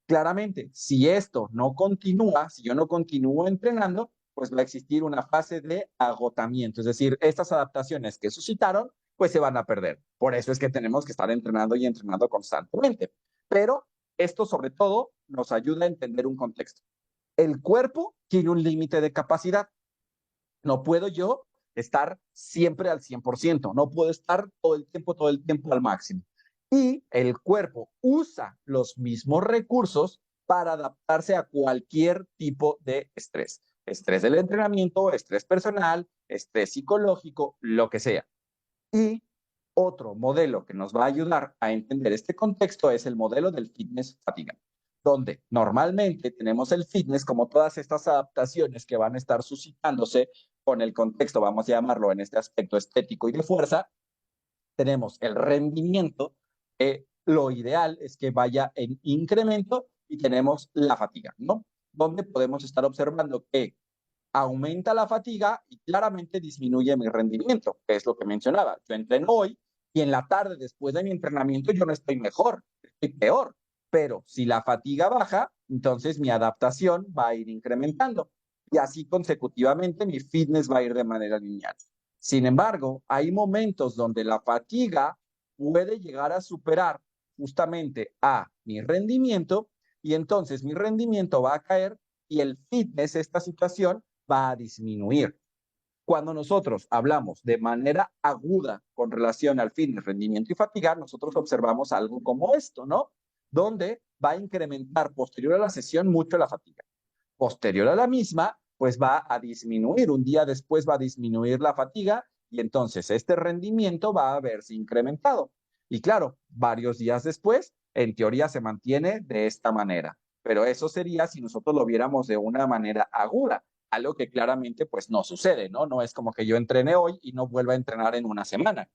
Claramente, si esto no continúa, si yo no continúo entrenando, pues va a existir una fase de agotamiento. Es decir, estas adaptaciones que suscitaron, pues se van a perder. Por eso es que tenemos que estar entrenando y entrenando constantemente. Pero esto sobre todo nos ayuda a entender un contexto. El cuerpo tiene un límite de capacidad. No puedo yo estar siempre al 100%, no puedo estar todo el tiempo al máximo. Y el cuerpo usa los mismos recursos para adaptarse a cualquier tipo de estrés. Estrés del entrenamiento, estrés personal, estrés psicológico, lo que sea. Y otro modelo que nos va a ayudar a entender este contexto es el modelo del fitness fatiga, donde normalmente tenemos el fitness como todas estas adaptaciones que van a estar suscitándose con el contexto, vamos a llamarlo en este aspecto estético y de fuerza. Tenemos el rendimiento, lo ideal es que vaya en incremento, y tenemos la fatiga, ¿no? Donde podemos estar observando que aumenta la fatiga y claramente disminuye mi rendimiento, que es lo que mencionaba. Yo entreno hoy y en la tarde, después de mi entrenamiento, yo no estoy mejor, estoy peor. Pero si la fatiga baja, entonces mi adaptación va a ir incrementando y así consecutivamente mi fitness va a ir de manera lineal. Sin embargo, hay momentos donde la fatiga puede llegar a superar justamente a mi rendimiento, y entonces mi rendimiento va a caer y el fitness, esta situación, va a disminuir. Cuando nosotros hablamos de manera aguda con relación al fitness, rendimiento y fatiga, nosotros observamos algo como esto, ¿no? Donde va a incrementar posterior a la sesión mucho la fatiga. Posterior a la misma, pues va a disminuir. Un día después va a disminuir la fatiga y entonces este rendimiento va a verse incrementado. Y claro, varios días después, en teoría se mantiene de esta manera. Pero eso sería si nosotros lo viéramos de una manera aguda, algo que claramente pues no sucede, ¿no? No es como que yo entrene hoy y no vuelva a entrenar en una semana.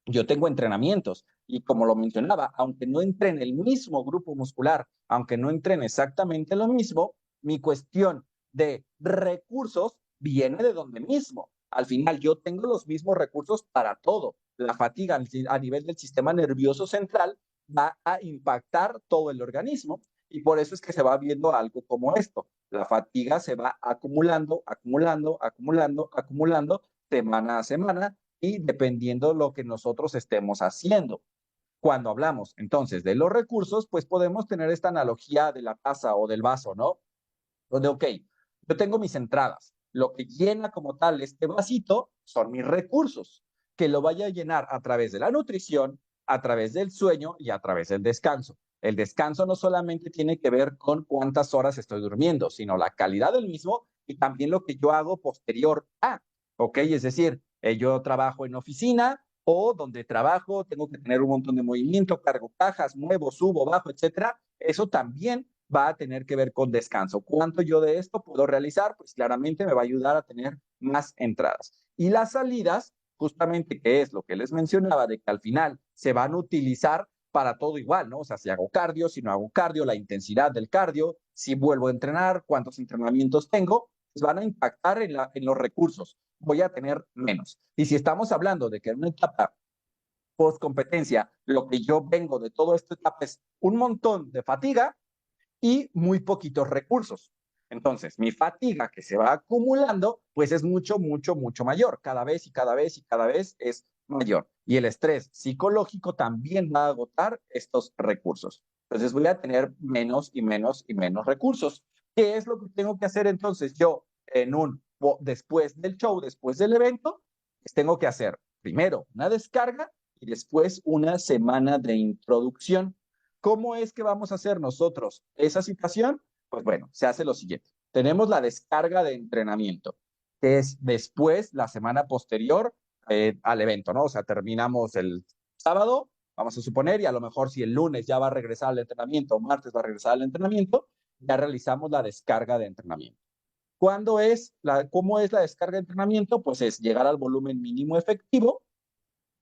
Yo tengo entrenamientos y como lo mencionaba, aunque no entrene el mismo grupo muscular, aunque no entrene exactamente lo mismo, mi cuestión de recursos viene de donde mismo. Al final yo tengo los mismos recursos para todo. La fatiga a nivel del sistema nervioso central va a impactar todo el organismo y por eso es que se va viendo algo como esto. La fatiga se va acumulando, acumulando, acumulando, acumulando semana a semana y dependiendo lo que nosotros estemos haciendo. Cuando hablamos entonces de los recursos, pues podemos tener esta analogía de la taza o del vaso, ¿no? Donde, ok, yo tengo mis entradas. Lo que llena como tal este vasito son mis recursos, que lo vaya a llenar a través de la nutrición, a través del sueño y a través del descanso. El descanso no solamente tiene que ver con cuántas horas estoy durmiendo, sino la calidad del mismo y también lo que yo hago posterior a, ¿ok? Es decir, yo trabajo en oficina o donde trabajo, tengo que tener un montón de movimiento, cargo cajas, muevo, subo, bajo, etcétera. Eso también va a tener que ver con descanso. ¿Cuánto yo de esto puedo realizar? Pues claramente me va a ayudar a tener más entradas. Y las salidas, justamente que es lo que les mencionaba, de que al final se van a utilizar para todo igual, ¿no? O sea, si hago cardio, si no hago cardio, la intensidad del cardio, si vuelvo a entrenar, cuántos entrenamientos tengo, pues van a impactar en los recursos. Voy a tener menos. Y si estamos hablando de que en una etapa post competencia, lo que yo vengo de todo esta etapa es un montón de fatiga, y muy poquitos recursos. Entonces, mi fatiga que se va acumulando, pues es mucho, mucho, mucho mayor. Cada vez y cada vez y cada vez es mayor. Y el estrés psicológico también va a agotar estos recursos. Entonces, voy a tener menos y menos y menos recursos. ¿Qué es lo que tengo que hacer entonces yo después del show, después del evento? Pues tengo que hacer primero una descarga y después una semana de introducción. ¿Cómo es que vamos a hacer nosotros esa situación? Pues bueno, se hace lo siguiente. Tenemos la descarga de entrenamiento, que es después, la semana posterior al evento, ¿no? O sea, terminamos el sábado, vamos a suponer, y a lo mejor si el lunes ya va a regresar al entrenamiento o martes va a regresar al entrenamiento, ya realizamos la descarga de entrenamiento. ¿Cómo es la descarga de entrenamiento? Pues es llegar al volumen mínimo efectivo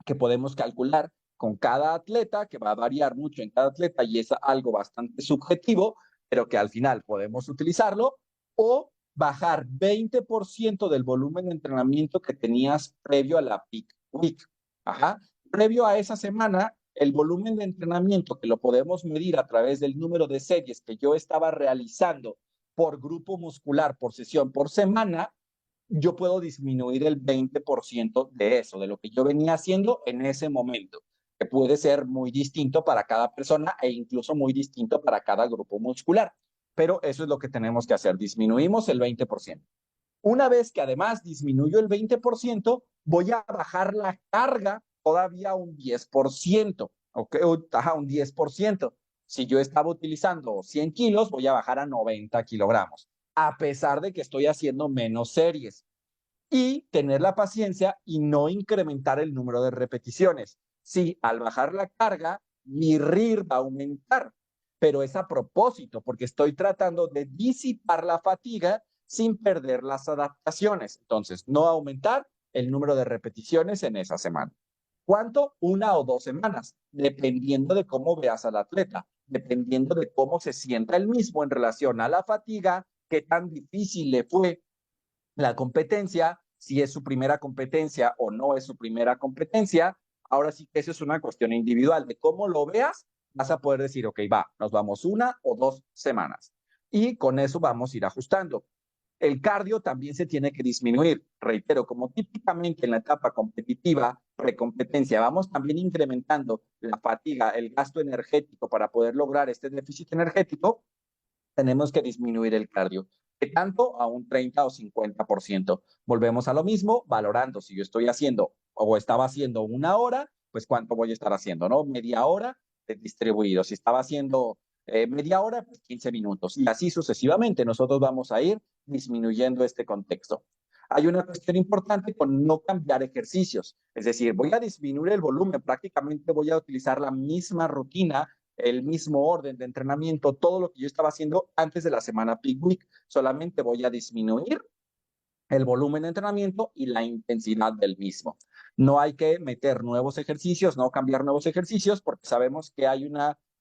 que podemos calcular con cada atleta, que va a variar mucho en cada atleta y es algo bastante subjetivo, pero que al final podemos utilizarlo, o bajar 20% del volumen de entrenamiento que tenías previo a la peak week. Ajá. Previo a esa semana, el volumen de entrenamiento que lo podemos medir a través del número de series que yo estaba realizando por grupo muscular, por sesión, por semana, yo puedo disminuir el 20% de eso, de lo que yo venía haciendo en ese momento, que puede ser muy distinto para cada persona e incluso muy distinto para cada grupo muscular. Pero eso es lo que tenemos que hacer, disminuimos el 20%. Una vez que además disminuyo el 20%, voy a bajar la carga todavía un 10%, ¿ok? Ajá, un 10%. Si yo estaba utilizando 100 kilos, voy a bajar a 90 kilogramos, a pesar de que estoy haciendo menos series y tener la paciencia y no incrementar el número de repeticiones. Sí, al bajar la carga, mi RIR va a aumentar, pero es a propósito, porque estoy tratando de disipar la fatiga sin perder las adaptaciones. Entonces, no aumentar el número de repeticiones en esa semana. ¿Cuánto? 1 o 2 semanas, dependiendo de cómo veas al atleta, dependiendo de cómo se sienta él mismo en relación a la fatiga, qué tan difícil le fue la competencia, si es su primera competencia o no es su primera competencia. Ahora sí que eso es una cuestión individual. De cómo lo veas, vas a poder decir, ok, va, nos vamos 1 o 2 semanas. Y con eso vamos a ir ajustando. El cardio también se tiene que disminuir. Reitero, como típicamente en la etapa competitiva, recompetencia, vamos también incrementando la fatiga, el gasto energético para poder lograr este déficit energético, tenemos que disminuir el cardio. ¿Qué tanto? A un 30 o 50%. Volvemos a lo mismo, valorando si yo estoy haciendo o estaba haciendo 1 hora, pues cuánto voy a estar haciendo, ¿no? Media hora distribuido. Si estaba haciendo media hora, pues 15 minutos. Y así sucesivamente nosotros vamos a ir disminuyendo este contexto. Hay una cuestión importante con no cambiar ejercicios. Es decir, voy a disminuir el volumen, prácticamente voy a utilizar la misma rutina, el mismo orden de entrenamiento, todo lo que yo estaba haciendo antes de la semana Peak Week. Solamente voy a disminuir el volumen de entrenamiento y la intensidad del mismo. No hay que meter nuevos ejercicios, no cambiar nuevos ejercicios, porque sabemos que hay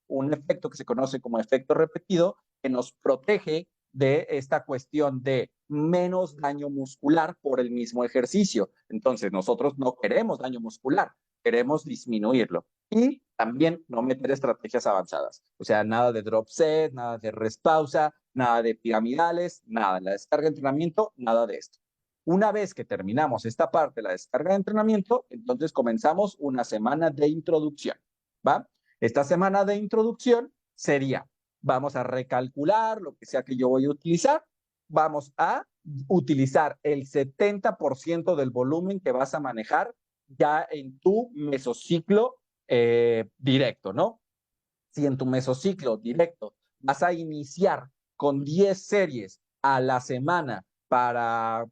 un efecto que se conoce como efecto repetido, que nos protege de esta cuestión de menos daño muscular por el mismo ejercicio. Entonces, nosotros no queremos daño muscular, queremos disminuirlo. Y también no meter estrategias avanzadas. O sea, nada de drop set, nada de rest pausa, nada de piramidales, nada. En la descarga de entrenamiento, nada de esto. Una vez que terminamos esta parte de la descarga de entrenamiento, entonces comenzamos una semana de introducción, ¿va? Esta semana de introducción sería, vamos a recalcular lo que sea que yo voy a utilizar, vamos a utilizar el 70% del volumen que vas a manejar ya en tu mesociclo directo, ¿no? Si en tu mesociclo directo vas a iniciar con 10 series a la semana para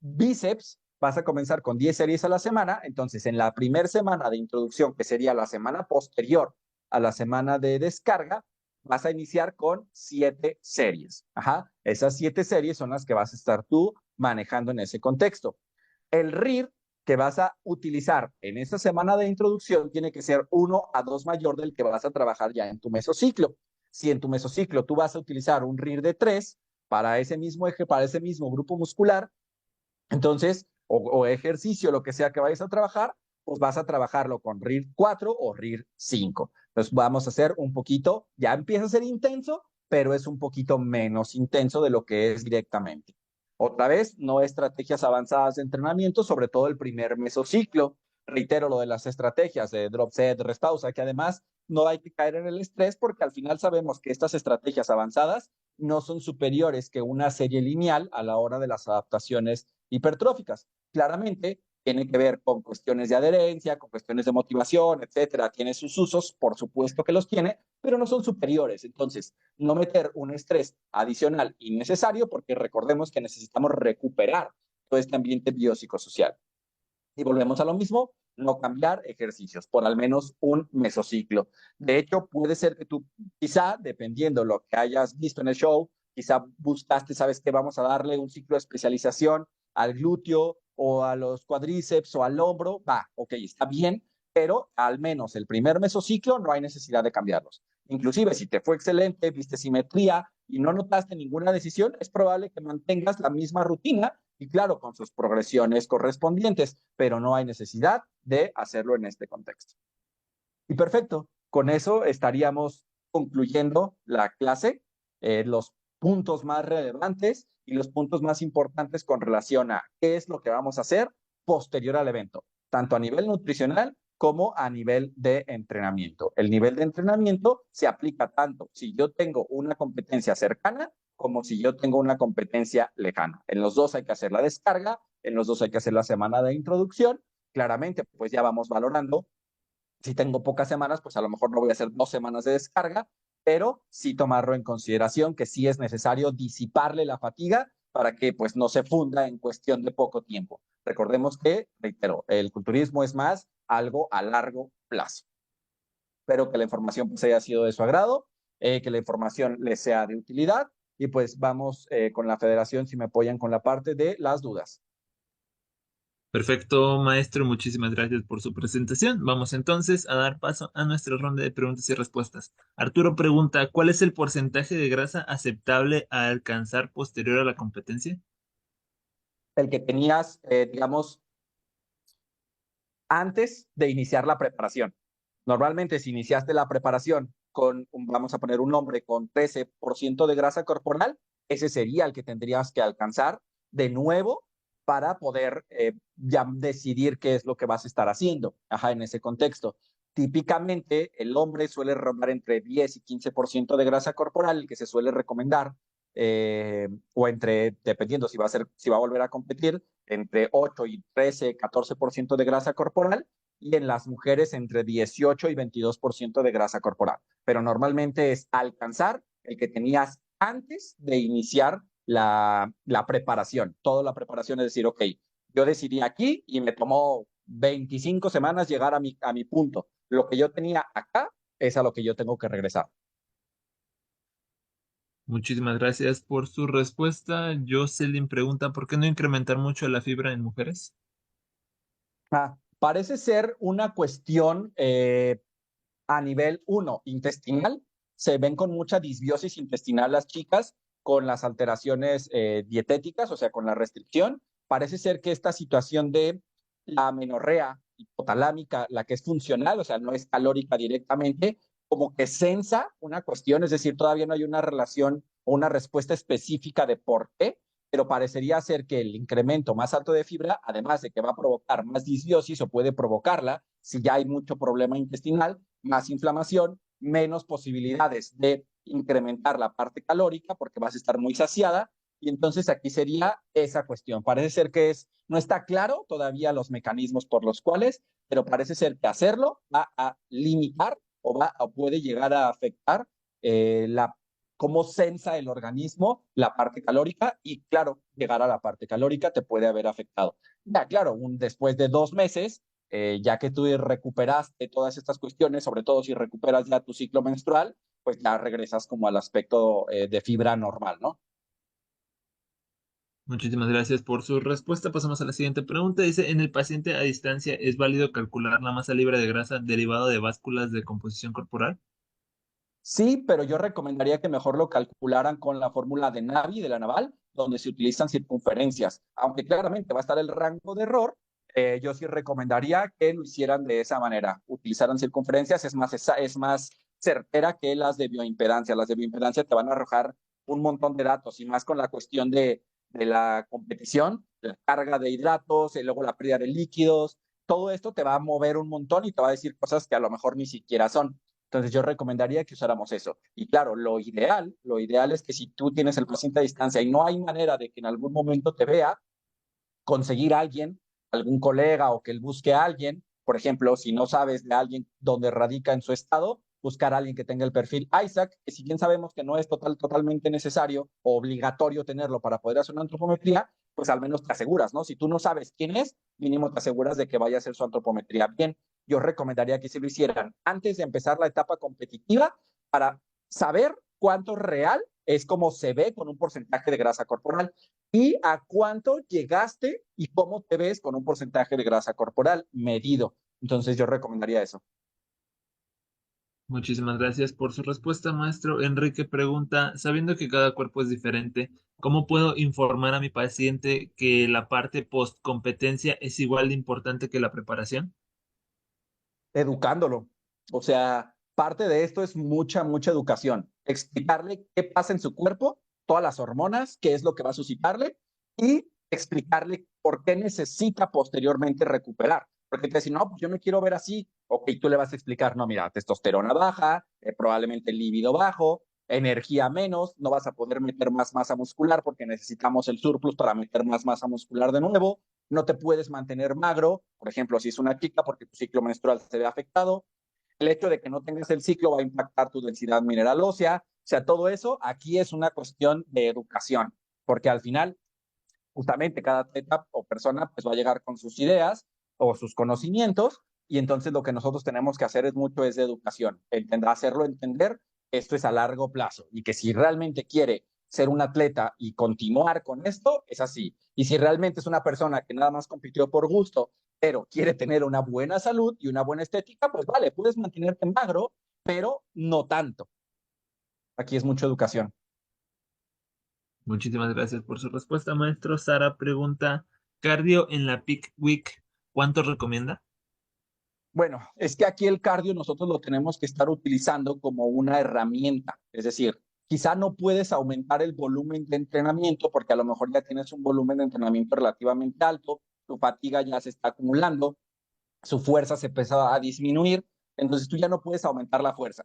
bíceps, vas a comenzar con 10 series a la semana, entonces en la primera semana de introducción, que sería la semana posterior a la semana de descarga, vas a iniciar con 7 series. Ajá. Esas 7 series son las que vas a estar tú manejando en ese contexto. El RIR que vas a utilizar en esa semana de introducción tiene que ser 1 a 2 mayor del que vas a trabajar ya en tu mesociclo. Si en tu mesociclo tú vas a utilizar un RIR de 3 para ese mismo eje, para ese mismo grupo muscular, entonces, o ejercicio, lo que sea que vayas a trabajar, pues vas a trabajarlo con RIR 4 o RIR 5. Entonces vamos a hacer un poquito, ya empieza a ser intenso, pero es un poquito menos intenso de lo que es directamente. Otra vez, no estrategias avanzadas de entrenamiento, sobre todo el primer mesociclo. Reitero lo de las estrategias de drop set, rest pausa, que además no hay que caer en el estrés porque al final sabemos que estas estrategias avanzadas no son superiores que una serie lineal a la hora de las adaptaciones hipertróficas. Claramente tiene que ver con cuestiones de adherencia, con cuestiones de motivación, etcétera. Tiene sus usos, por supuesto que los tiene, pero no son superiores. Entonces, no meter un estrés adicional innecesario, porque recordemos que necesitamos recuperar todo este ambiente biopsicosocial. Y volvemos a lo mismo, no cambiar ejercicios por al menos un mesociclo. De hecho, puede ser que tú, quizá, dependiendo lo que hayas visto en el show, quizá buscaste, sabes que vamos a darle un ciclo de especialización al glúteo o a los cuadríceps o al hombro, va, ok, está bien, pero al menos el primer mesociclo no hay necesidad de cambiarlos. Inclusive si te fue excelente, viste simetría y no notaste ninguna decisión, es probable que mantengas la misma rutina y claro, con sus progresiones correspondientes, pero no hay necesidad de hacerlo en este contexto. Y perfecto, con eso estaríamos concluyendo la clase, los puntos más relevantes y los puntos más importantes con relación a qué es lo que vamos a hacer posterior al evento, tanto a nivel nutricional como a nivel de entrenamiento. El nivel de entrenamiento se aplica tanto si yo tengo una competencia cercana como si yo tengo una competencia lejana. En los dos hay que hacer la descarga, en los dos hay que hacer la semana de introducción. Claramente, pues ya vamos valorando si tengo pocas semanas, pues a lo mejor no voy a hacer 2 semanas de descarga, pero sí tomarlo en consideración que sí es necesario disiparle la fatiga para que pues no se funda en cuestión de poco tiempo. Recordemos que, reitero, el culturismo es más algo a largo plazo. Espero que la información pues haya sido de su agrado, que la información les sea de utilidad y pues vamos con la federación si me apoyan con la parte de las dudas. Perfecto, maestro, muchísimas gracias por su presentación. Vamos entonces a dar paso a nuestra ronda de preguntas y respuestas. Arturo pregunta, ¿cuál es el porcentaje de grasa aceptable a alcanzar posterior a la competencia? El que tenías, digamos, antes de iniciar la preparación. Normalmente, si iniciaste la preparación con, vamos a poner un nombre, con 13% de grasa corporal, ese sería el que tendrías que alcanzar de nuevo para poder ya decidir qué es lo que vas a estar haciendo. Ajá, en ese contexto. Típicamente, el hombre suele rondar entre 10 y 15% de grasa corporal, el que se suele recomendar, o entre, dependiendo si va a ser, si va a volver a competir, entre 8 y 13, 14% de grasa corporal y en las mujeres entre 18 y 22% de grasa corporal. Pero normalmente es alcanzar el que tenías antes de iniciar la preparación. Toda la preparación es decir, ok, yo decidí aquí y me tomó 25 semanas llegar a mi punto. Lo que yo tenía acá es a lo que yo tengo que regresar. Muchísimas gracias por su respuesta. Jocelyn pregunta, ¿por qué no incrementar mucho la fibra en mujeres? Parece ser una cuestión a nivel 1 intestinal. Se ven con mucha disbiosis intestinal las chicas con las alteraciones dietéticas, o sea, con la restricción, parece ser que esta situación de la amenorrea hipotalámica, la que es funcional, o sea, no es calórica directamente, como que sensa una cuestión, es decir, todavía no hay una relación o una respuesta específica de por qué, pero parecería ser que el incremento más alto de fibra, además de que va a provocar más disbiosis o puede provocarla, si ya hay mucho problema intestinal, más inflamación, menos posibilidades de incrementar la parte calórica porque vas a estar muy saciada. Y entonces aquí sería esa cuestión. Parece ser que no está claro todavía los mecanismos por los cuales, pero parece ser que hacerlo va a limitar o puede llegar a afectar cómo sensa el organismo la parte calórica y claro, llegar a la parte calórica te puede haber afectado. Ya, claro, después de 2 meses, ya que tú recuperaste todas estas cuestiones, sobre todo si recuperas ya tu ciclo menstrual, pues ya regresas como al aspecto de fibra normal, ¿no? Muchísimas gracias por su respuesta. Pasamos a la siguiente pregunta. Dice, ¿en el paciente a distancia es válido calcular la masa libre de grasa derivado de básculas de composición corporal? Sí, pero yo recomendaría que mejor lo calcularan con la fórmula de Navi, de la naval, donde se utilizan circunferencias. Aunque claramente va a estar el rango de error, yo sí recomendaría que lo hicieran de esa manera. Utilizaran circunferencias, es más certera que las de bioimpedancia. Las de bioimpedancia te van a arrojar un montón de datos y más con la cuestión de la competición, la carga de hidratos, y luego la pérdida de líquidos. Todo esto te va a mover un montón y te va a decir cosas que a lo mejor ni siquiera son. Entonces yo recomendaría que usáramos eso. Y claro, lo ideal es que si tú tienes el paciente a distancia y no hay manera de que en algún momento te vea, conseguir a alguien, algún colega o que él busque a alguien, por ejemplo, si no sabes de alguien donde radica en su estado, buscar a alguien que tenga el perfil Isaac, que si bien sabemos que no es totalmente necesario o obligatorio tenerlo para poder hacer una antropometría, pues al menos te aseguras, ¿no? Si tú no sabes quién es, mínimo te aseguras de que vaya a hacer su antropometría bien. Yo recomendaría que se lo hicieran antes de empezar la etapa competitiva para saber cuánto real es como se ve con un porcentaje de grasa corporal y a cuánto llegaste y cómo te ves con un porcentaje de grasa corporal medido. Entonces yo recomendaría eso. Muchísimas gracias por su respuesta, maestro. Enrique pregunta, sabiendo que cada cuerpo es diferente, ¿cómo puedo informar a mi paciente que la parte post-competencia es igual de importante que la preparación? Educándolo. O sea, parte de esto es mucha educación. Explicarle qué pasa en su cuerpo, todas las hormonas, qué es lo que va a suscitarle y explicarle por qué necesita posteriormente recuperar. Porque te dicen, no, pues yo me quiero ver así. Ok, tú le vas a explicar, no, mira, testosterona baja, probablemente líbido bajo, energía menos, no vas a poder meter más masa muscular porque necesitamos el surplus para meter más masa muscular de nuevo, no te puedes mantener magro, por ejemplo, si es una chica porque tu ciclo menstrual se ve afectado, el hecho de que no tengas el ciclo va a impactar tu densidad mineral ósea, o sea, todo eso aquí es una cuestión de educación, porque al final, justamente cada atleta o persona pues va a llegar con sus ideas o sus conocimientos y entonces lo que nosotros tenemos que hacer es de educación, hacerlo entender esto es a largo plazo y que si realmente quiere ser un atleta y continuar con esto, es así. Y si realmente es una persona que nada más compitió por gusto, pero quiere tener una buena salud y una buena estética, pues vale, puedes mantenerte magro, pero no tanto. Aquí es mucha educación. Muchísimas gracias por su respuesta, maestro. Sara pregunta, cardio en la peak week, ¿cuánto recomienda? Bueno, es que aquí el cardio nosotros lo tenemos que estar utilizando como una herramienta. Es decir, quizá no puedes aumentar el volumen de entrenamiento porque a lo mejor ya tienes un volumen de entrenamiento relativamente alto, tu fatiga ya se está acumulando, su fuerza se empieza a disminuir, entonces tú ya no puedes aumentar la fuerza.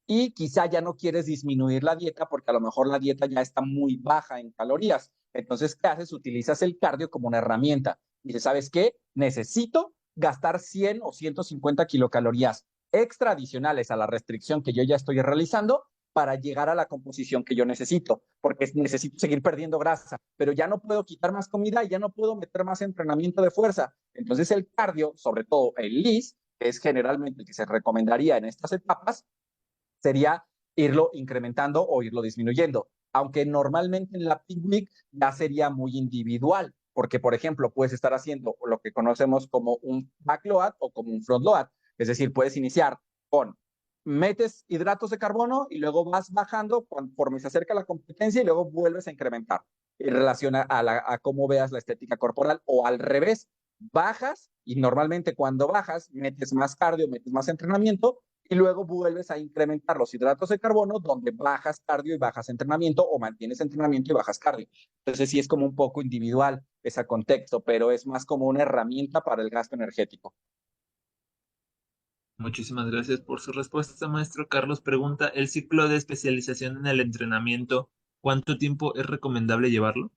Y quizá ya no quieres disminuir la dieta porque a lo mejor la dieta ya está muy baja en calorías. Entonces, ¿qué haces? Utilizas el cardio como una herramienta. Dices, ¿sabes qué? Necesito gastar 100 o 150 kilocalorías extra adicionales a la restricción que yo ya estoy realizando para llegar a la composición que yo necesito, porque necesito seguir perdiendo grasa, pero ya no puedo quitar más comida y ya no puedo meter más entrenamiento de fuerza. Entonces el cardio, sobre todo el LIS, que es generalmente el que se recomendaría en estas etapas, sería irlo incrementando o irlo disminuyendo. Aunque normalmente en la peak week ya sería muy individual, porque por ejemplo puedes estar haciendo lo que conocemos como un backload o como un frontload, es decir, puedes iniciar con metes hidratos de carbono y luego vas bajando conforme se acerca la competencia y luego vuelves a incrementar en relación a cómo veas la estética corporal, o al revés, bajas y normalmente cuando bajas metes más cardio, metes más entrenamiento y luego vuelves a incrementar los hidratos de carbono donde bajas cardio y bajas entrenamiento, o mantienes entrenamiento y bajas cardio. Entonces sí es como un poco individual ese contexto, pero es más como una herramienta para el gasto energético. Muchísimas gracias por su respuesta, maestro. Carlos pregunta, ¿el ciclo de especialización en el entrenamiento, cuánto tiempo es recomendable llevarlo?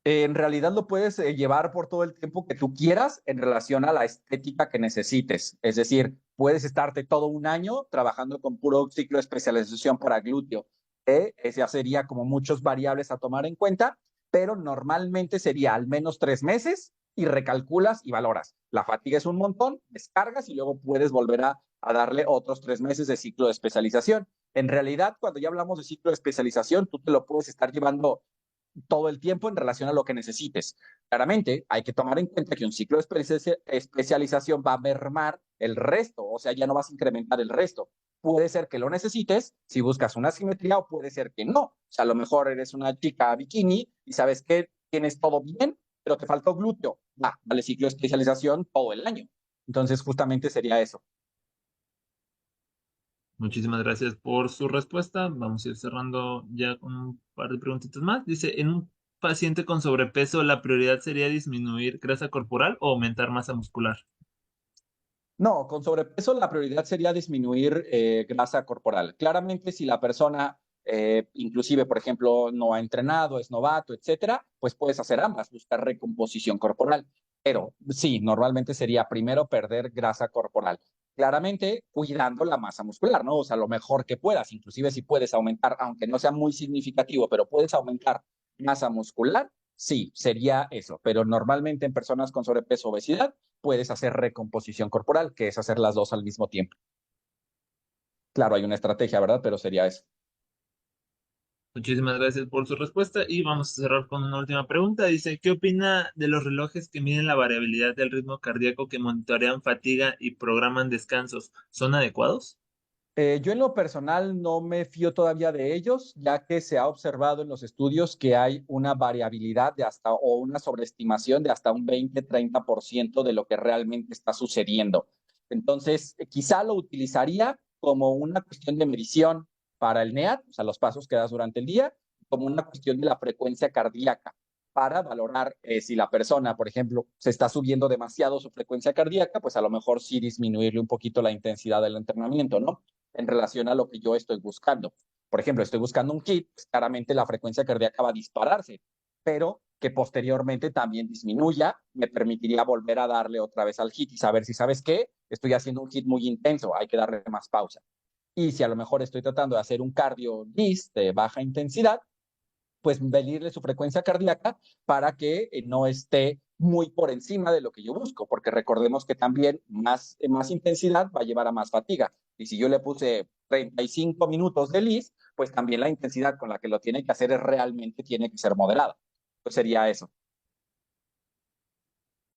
En realidad lo puedes llevar por todo el tiempo que tú quieras en relación a la estética que necesites. Es decir, puedes estarte todo un año trabajando con puro ciclo de especialización para glúteo. Ese sería como muchos variables a tomar en cuenta, pero normalmente sería al menos 3 meses y recalculas y valoras. La fatiga es un montón, descargas y luego puedes volver a darle otros 3 meses de ciclo de especialización. En realidad, cuando ya hablamos de ciclo de especialización, tú te lo puedes estar llevando todo el tiempo en relación a lo que necesites. Claramente, hay que tomar en cuenta que un ciclo de especialización va a mermar el resto, o sea, ya no vas a incrementar el resto. Puede ser que lo necesites si buscas una simetría, o puede ser que no. O sea, a lo mejor eres una chica bikini y sabes que tienes todo bien, pero te falta glúteo. Dale ciclo de especialización todo el año. Entonces, justamente sería eso. Muchísimas gracias por su respuesta. Vamos a ir cerrando ya con un par de preguntitas más. Dice, en un paciente con sobrepeso, ¿la prioridad sería disminuir grasa corporal o aumentar masa muscular? No, con sobrepeso la prioridad sería disminuir grasa corporal. Claramente, si la persona, inclusive, por ejemplo, no ha entrenado, es novato, etcétera, pues puedes hacer ambas, buscar recomposición corporal. Pero sí, normalmente sería primero perder grasa corporal. Claramente, cuidando la masa muscular, ¿no? O sea, lo mejor que puedas, inclusive si puedes aumentar, aunque no sea muy significativo, pero puedes aumentar masa muscular, sí, sería eso. Pero normalmente en personas con sobrepeso o obesidad, puedes hacer recomposición corporal, que es hacer las dos al mismo tiempo. Claro, hay una estrategia, ¿verdad? Pero sería eso. Muchísimas gracias por su respuesta y vamos a cerrar con una última pregunta. Dice, ¿qué opina de los relojes que miden la variabilidad del ritmo cardíaco, que monitorean fatiga y programan descansos? ¿Son adecuados? Yo en lo personal no me fío todavía de ellos, ya que se ha observado en los estudios que hay una variabilidad de hasta, o una sobreestimación de hasta un 20-30% de lo que realmente está sucediendo. Entonces, quizá lo utilizaría como una cuestión de medición para el NEAT, o sea, los pasos que das durante el día, como una cuestión de la frecuencia cardíaca, para valorar si la persona, por ejemplo, se está subiendo demasiado su frecuencia cardíaca, pues a lo mejor sí disminuirle un poquito la intensidad del entrenamiento, ¿no? En relación a lo que yo estoy buscando. Por ejemplo, estoy buscando un HIIT, pues claramente la frecuencia cardíaca va a dispararse, pero que posteriormente también disminuya, me permitiría volver a darle otra vez al HIIT y saber si, ¿sabes qué? Estoy haciendo un HIIT muy intenso, hay que darle más pausa. Y si a lo mejor estoy tratando de hacer un cardio LIS de baja intensidad, pues medirle su frecuencia cardíaca para que no esté muy por encima de lo que yo busco, porque recordemos que también más intensidad va a llevar a más fatiga. Y si yo le puse 35 minutos de LIS, pues también la intensidad con la que lo tiene que hacer realmente tiene que ser moderada. Pues sería eso.